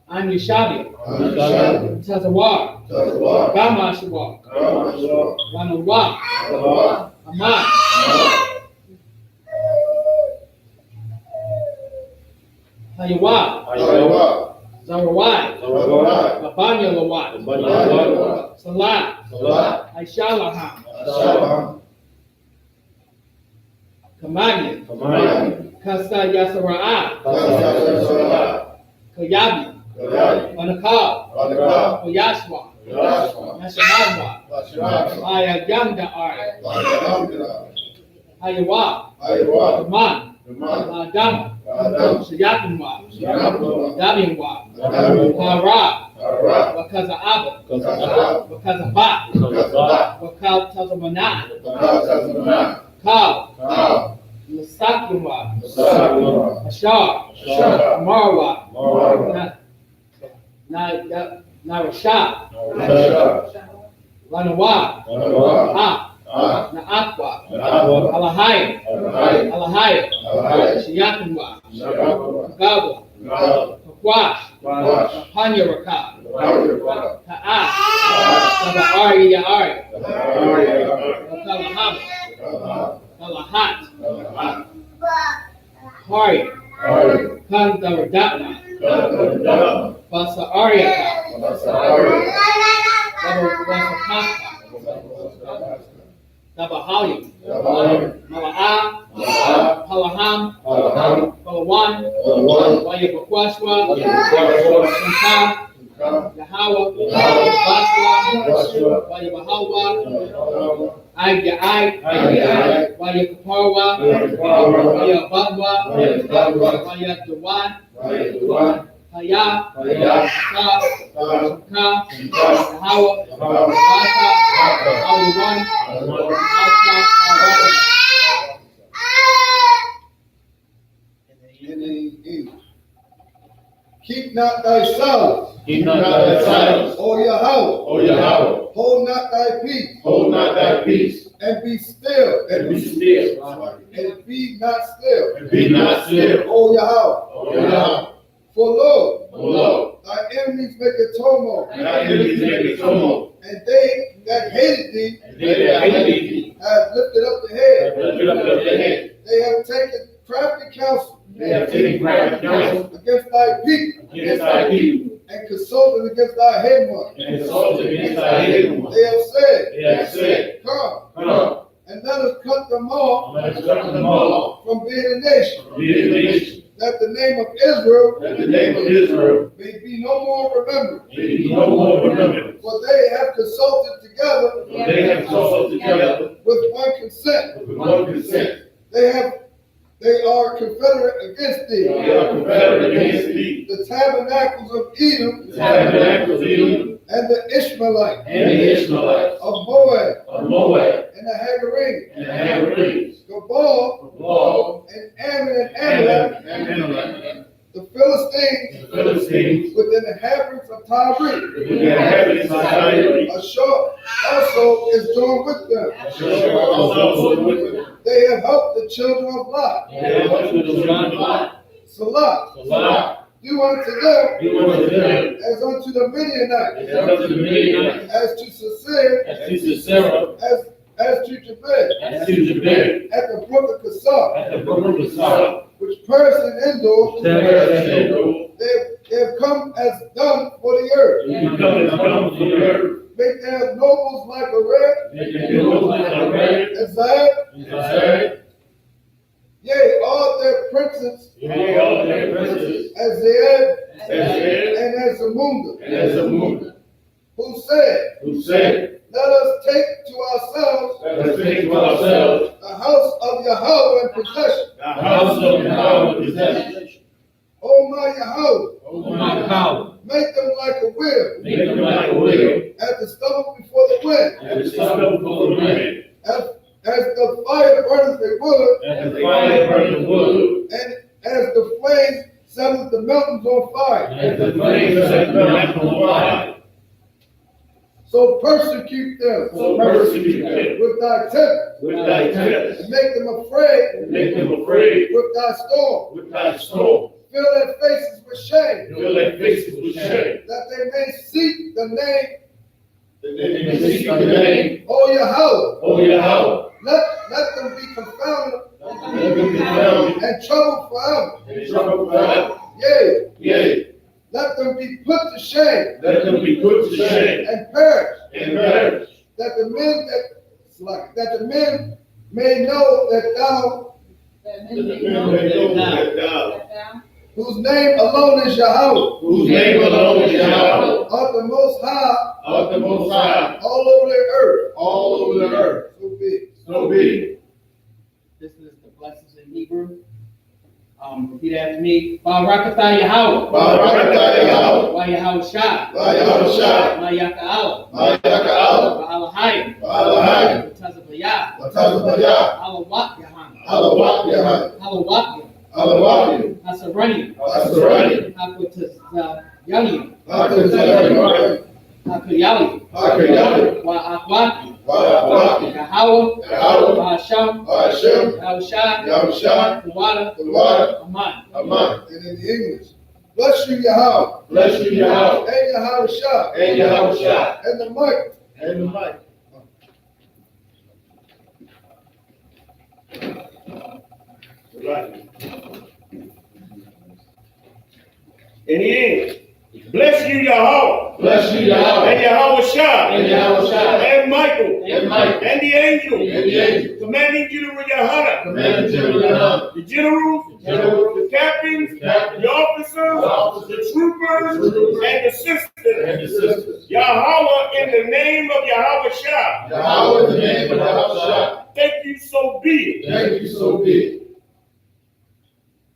Anyashabi. Tazawar. Gamashawar. Wanawa. Amat. Hayawa. Zarawai. Labanya Lawat. Salat. Aishalaham. Kamani. Kasa Yasara'a. Kayabi. Manakal. Yashwa. Nashamadwa. Ayaganda Ar. Hayawa. Kaman. Adama. Shayatinwa. Dabinwa. Hara. Wakaza Abba. Wakaza Bat. Wakal Tazamana. Kal. Masakumwa, Sabath, Ashar, Ashar, Marwa, Marwa, Narasha, Narasha, Lanawa, Lanawa, Naakwa, Naakwa, Alahaya, Alahaya, Alahaya, Alahaya, Shiyakumwa, Shabath, Gawa, Gawa, Pakwash, Wash, Panyaraka, Narwa, Ta'as, Sabari Ya'ari, Arya, Kalaham, Kalaham, Kalahat, Kalaham, Hari, Arya, Kandaradama, Kalaham, Basa Aryaka, Arya, Wasapaka, Tabahalim, Kalaham, Mala'a, Kalaham, Palaham, Kalaham, Palawan, Kalaham, Wayapakwaswa, Kalaham, Santa, Yahawa, Baswa, Wayabahawa, Ay, Wayakaparwa, Wayabadwa, Wayaduwan, Haya, Ka, Yahawa, Basa, Aluwan, Keep not thy silence, Keep not thy silence, O Yahweh. O Yahweh. Hold not thy peace, Hold not thy peace, and be still, and be still, and be not still, and be not still, O Yahweh. O Yahweh. For lo, O Lord, thy enemies make a tumult, thy enemies make a tumult, and they that hated thee and they that hate thee have lifted up the have head. lifted up their head. They have taken crafty counsel They have taken crafty counsel against thy people, against thy people, and consulted against thy head one. and consulted against thy hidden one. They have said, They have said, come, come, and let us cut them off let us cut them all, from being a nation, be a nation, that the name of Israel that the name of Israel may be no more remembered. may be no more remembered. For they have consulted together For they have consulted together with one consent. with one consent. They are confederate against They thee. are confederate against thee. The tabernacles of Edom The tabernacles of Edom and the Ishmaelites and the Ishmaelites of Moab of Moab and the Hagarenes, and the Hagarenes, Gabal of Gaul, and Ammon and Amalek, and Amalek, the Philistines the Philistines, with the inhabitants of Tyre. with the inhabitants of Tyre, Ashur also is joined with them. Ashur also with them. They have helped the children of Lot. They have helped the children of Lot. Salah, Salah, do unto them do unto them as unto the Midianites, as unto the Midianites, as to Sisera, as to Sisera, as to Jabez, as to Jabez, at the brook of Kassar, at the brook of Basar, which perished in Endor. They have come as dung for the earth. to become as come to the earth, Make their nobles like a red, making them look like a red, and Zahab, and Zahab, yea, all their princes, yea, all their princes, as Zahab as Zahab, and as Zamunda, and as a moon, who said, who said, let us take to ourselves let us take to ourselves the house of Yahweh in possession. the house of Yahweh in possession. O my Yahweh, O my power, make them like a wheel, make them like a wheel, as the stubble before the wind, and the stubble before the wind, as the fire burneth the wood, and the fire burns the wood, and as the flames setteth the mountains on fire. and the flames set the mountain on fire. So persecute them So persecute them with thy temper, with thy tempest, and make them afraid and make them afraid with thy storm. with thy storm. Fill their faces with shame, Fill their faces with shame, that they may seek the name, that they may seek the name, O Yahweh. O Yahweh. Let them be confounded Let them be found and troubled forever. in trouble forever. Yea, Yea, let them be put to shame let them be put to shame and perish, and perish, that the men may know that thou, that the men may know that thou, whose name alone is Yahweh, whose name alone is Yahweh, art the most high art the Most High, all over the earth. all over the earth. So be it. So be it. This is the blessings in Hebrew. Repeat after me. Barakatah Yahweh. Barakatah Yahweh. Wa Yahweh Shai. Wa Yahweh Shai. Ma Yaka'ala. Ma Yaka'ala. Wa Alahayim. Wa Alahayim. Tazabaya. Wa Tazabaya. Alawat Yahana. Halawakia, Halawakia, Halawakia, Hasarani, Asarani, Hakutayalia, Hakutayari, Hakayali, Hakayali, Wa'akwaki, Wa'akwaki, Yahawah, Yahawah, Ba'asham, Hashem, Yahushua, Yahushua, Tawada, Tawada, Aman. Aman. And in the English, bless you, Yahweh, Bless you, Yahweh, and Yahushua, and Yahushua, and the mic. and the mic. Right. In the end, bless you, Yahweh. Bless you, Yahweh, And Yahushua. and Yahushua, And Michael. and Michael, And the angel. and the angel, Commanding General Yahana. Commander General Yahweh, The generals. General, The captains. the captains, The officers. The troopers. troopers, And the sisters. and the sisters. Yahweh, in the name of Yahushua. Yahweh, in the name of Yahushua, Thank you, so be it. thank you, so be it.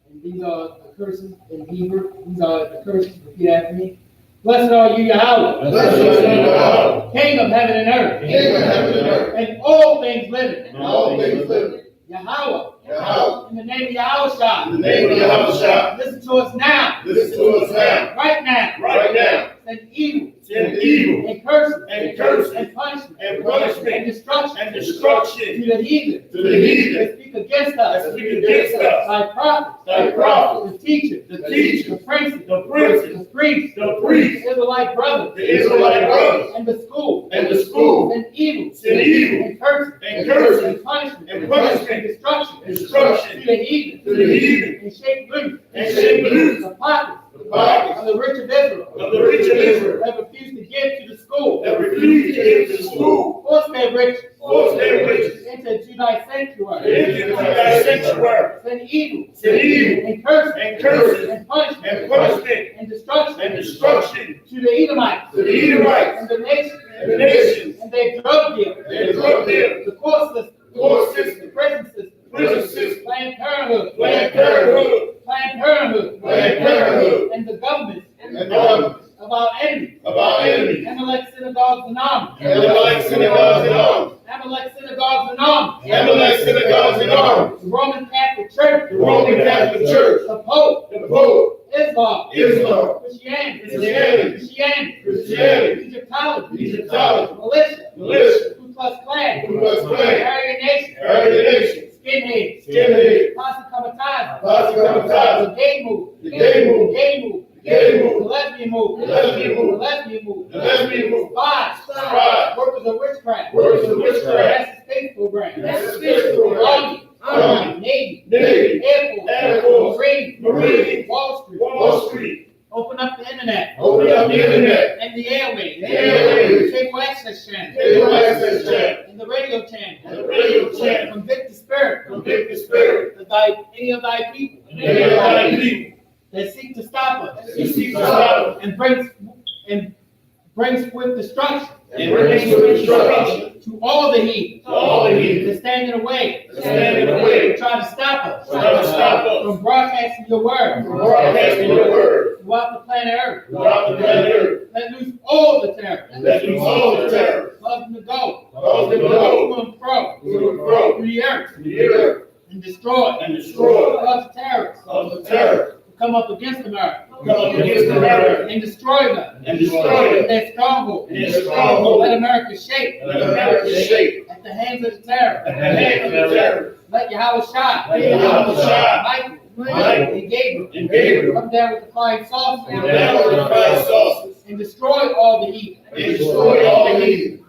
And these are the curses in Hebrew. These are the curses. Repeat after me. Blessed are you, Yahweh, Blessed are you, Yahweh, King of heaven and earth, King of heaven and earth, and all things living. and all things living. Yahweh, Yahweh, in the name of Yahushua, in the name of Yahushua, listen to us now, listen to us now, right now. Right now. Send evil, Send evil. and curses, And curses. and punishment, And punishment. and destruction, And destruction. to the heathen to the heathen, that speak against us, That speak against us. thy prophets, Thy prophets. the teachers, The teachers. the princes, The princes. the priests, The priests. the Israelite brothers, The Israelite brothers. and the school, and the school, send evil, Send evil. and curses, And curses. and punishment, And punishment. and destruction, And destruction. to the heathen, To the heathen. and shake loose, And shake loose. the pockets the pockets of the rich of Israel, Of the rich of Israel. that refuse to give to the school, That refuse to give to school. force their riches, Force their riches. into thy sanctuary, Into thy sanctuary. send evil, Send evil. and curses, And curses. and punishment, And punishment. and destruction, And destruction. to the Edomites, To the Edomites. and the nations, And the nations. and their drug dealers, Their drug dealers. the court system, Court system. the prison system, Prison system. Planned Parenthood, Planned Parenthood. Planned Parenthood, Planned Parenthood. and the government and the government of our enemies, of our enemies, Amalek synagogues and armies, Amalek synagogues and arms, Amalek synagogues and armies, Amalek synagogues and arms, the Roman Catholic Church, the Roman Catholic Church, the Pope, the Pope, Islam, Islam, Christianity, Christianity, Christianity, Egyptology, Egyptology, militia, militia, Ku Klux Klan, Ku Klux Klan, Aryan Nation, Aryan Nation, Skinheads, Skinhead, Posse Comitatus, Posse Comitatus, the Gay Move, the Gay Move, the Gay Move, the Gay Move, the Lesbian Move, the Lesbian Move, the Lesbian Move, the Lesbian Move, Spies, Spies, Workers of Witchcraft, Workers of Witchcraft, That's the space program, That's the space program, Army, Navy, Navy, Air Air Force, Force, Marine, Marine, Wall Street, Wall Street, open up the internet, open up the internet, and the airways, The airways, cable access channel, cable access channel, and the radio channel, and the radio channel, convict the spirit, convict the spirit, of any of thy people, and of thy people, that seek to stop us, that seek to stop us, and brings swift destruction, and bring swift destruction to all the heathen, to all the heathen, that stand in the way, that stand in the way, try to stop us, try to stop us from broadcasting your word, from broadcasting your word throughout the planet Earth. throughout the planet Earth. Let loose all the terror, Let loose all the terror, cause them to go, cause them to go to and fro, to and fro, through the earth, to the earth, and destroy, and destroy, cause terrorists cause the terror, to come up against America, come up against America, and destroy them, and destroy with it, their stronghold, and their stronghold. let America shake Let America shake at the hands of the terror. at the hand of the terror. Let Yahweh shine. Let Yahweh shine. Michael, and Gabriel, And Gabriel, come down with the flying saucers, come down with the fire saucers, and destroy all the heathen and destroy all the heathen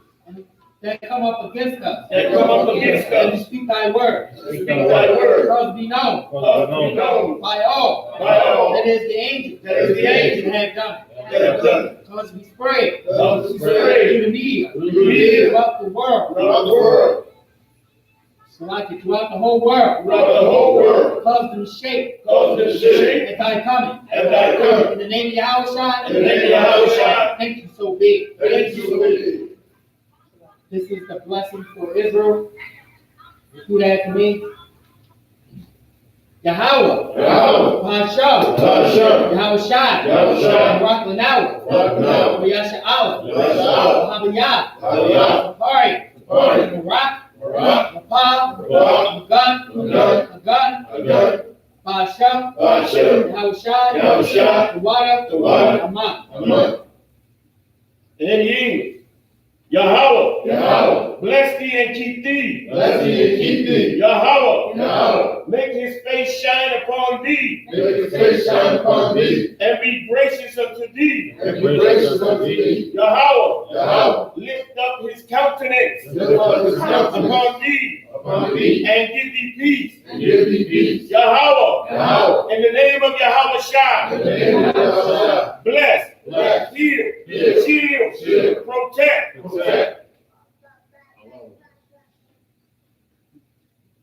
that come up against us, that come up against and us. to speak thy word, Speak thy word, cause be known cause to be known by all by all that is the angel that is the angel that have done that have done it. it, cause to be spread Cause to be through spread the media through the media throughout the world, throughout the world, so like it throughout the whole world, throughout the whole world, cause them to shake cause them to shake at thy coming. at thy coming. In the name of Yahweh, In the name of Yahushua, thank you so big. thank you for it. This is the blessing for Israel. Repeat after me. Yahweh, Yahweh, Pasha, Pasha, Yahweh Shai, Yahushua, Raklanawa, Raklanawa, Yasha Allah, Yasha Allah, Habiyah, Habiyah, Safari, Safari, Barak, Rapa, Agan, Bashem, Yahushai, Tawada, Aman. And ye, Yahweh, bless thee and keep thee. Yahweh, make his face shine upon thee. And be gracious unto thee. Yahweh, lift up his countenance upon thee. And give thee peace. Yahweh, in the name of Yahweh Shai, bless, heal, shield, protect.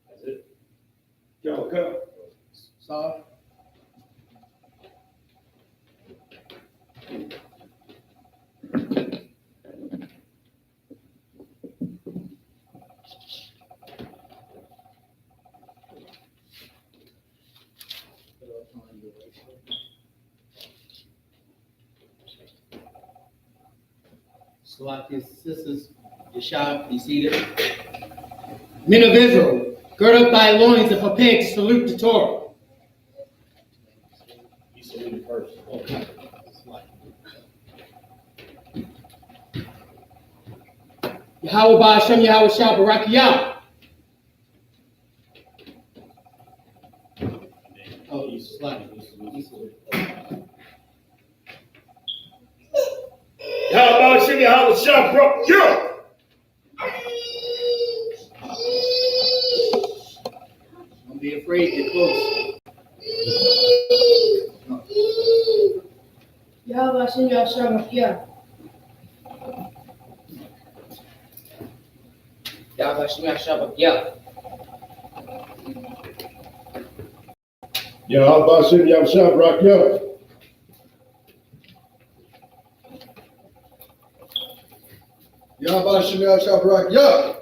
That's it. Y'all come. Sorry. Select his sisters, Yeshua, be seated. Men of Israel, gird up thy loins and prepare to salute the Torah. You saluted first. Okay. Yahweh Ba'ashem, Yahweh Shah, Barak Yah. Oh, you slide. Yahweh Shem Yahweh Shah broke you. Don't be afraid, get close. Yahweh Hashem Yahshua Mashiach. Yahweh Hashem Yahshua Yah. Yahweh Shem Yahweh Shah broke you. Yahweh Shem Yahshua Barak Yah.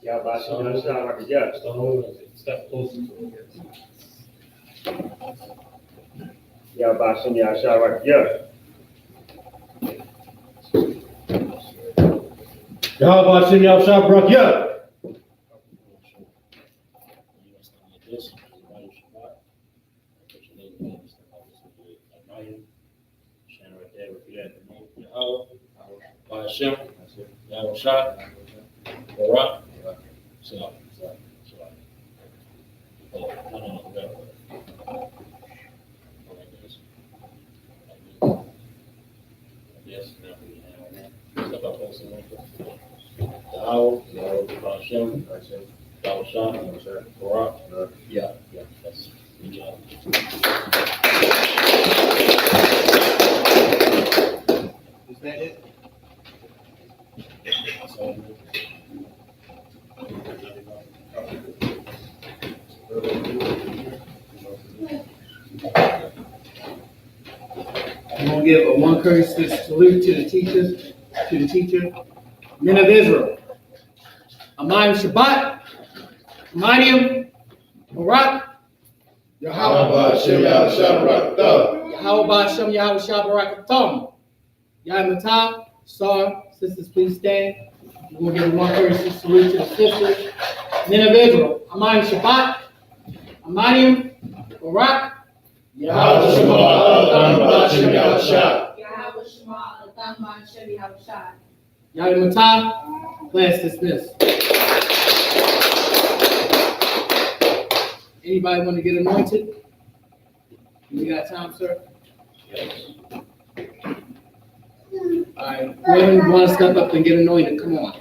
Yahweh Shem Yahweh Shah broke you. Step closer to it. Yahweh Shem Yahweh Shah broke you. Yahweh Shem Yahweh Shah broke you. Hashem, Yahushua, Barak, Salah. Oh, no. Yes, now step up close and Yahweh, Hashem, Yahushua, Barak, yeah, that's good job. Is that it? I'm going to give a one courteous salute to the teacher. Men of Israel. Amayim Shabbat, Amayim Barak, Yahweh Shem Yahshua Barak Thah. Yahweh Ba'ashem, Yahweh Shah Barak Thum. Yahweh Star, sisters, please stand. We're going to give one courteous salute to the sisters. Men of Israel. Amayim Shabbat, Amayim Barak, Yahweh Shema Adam Shem Yahshua. Yahweh Shema Adam Ba'ashem Yahushai. Yahweh Matah, class dismissed. Anybody want to get anointed? You got time, sir? All right, whoever want to step up and get anointed, come on.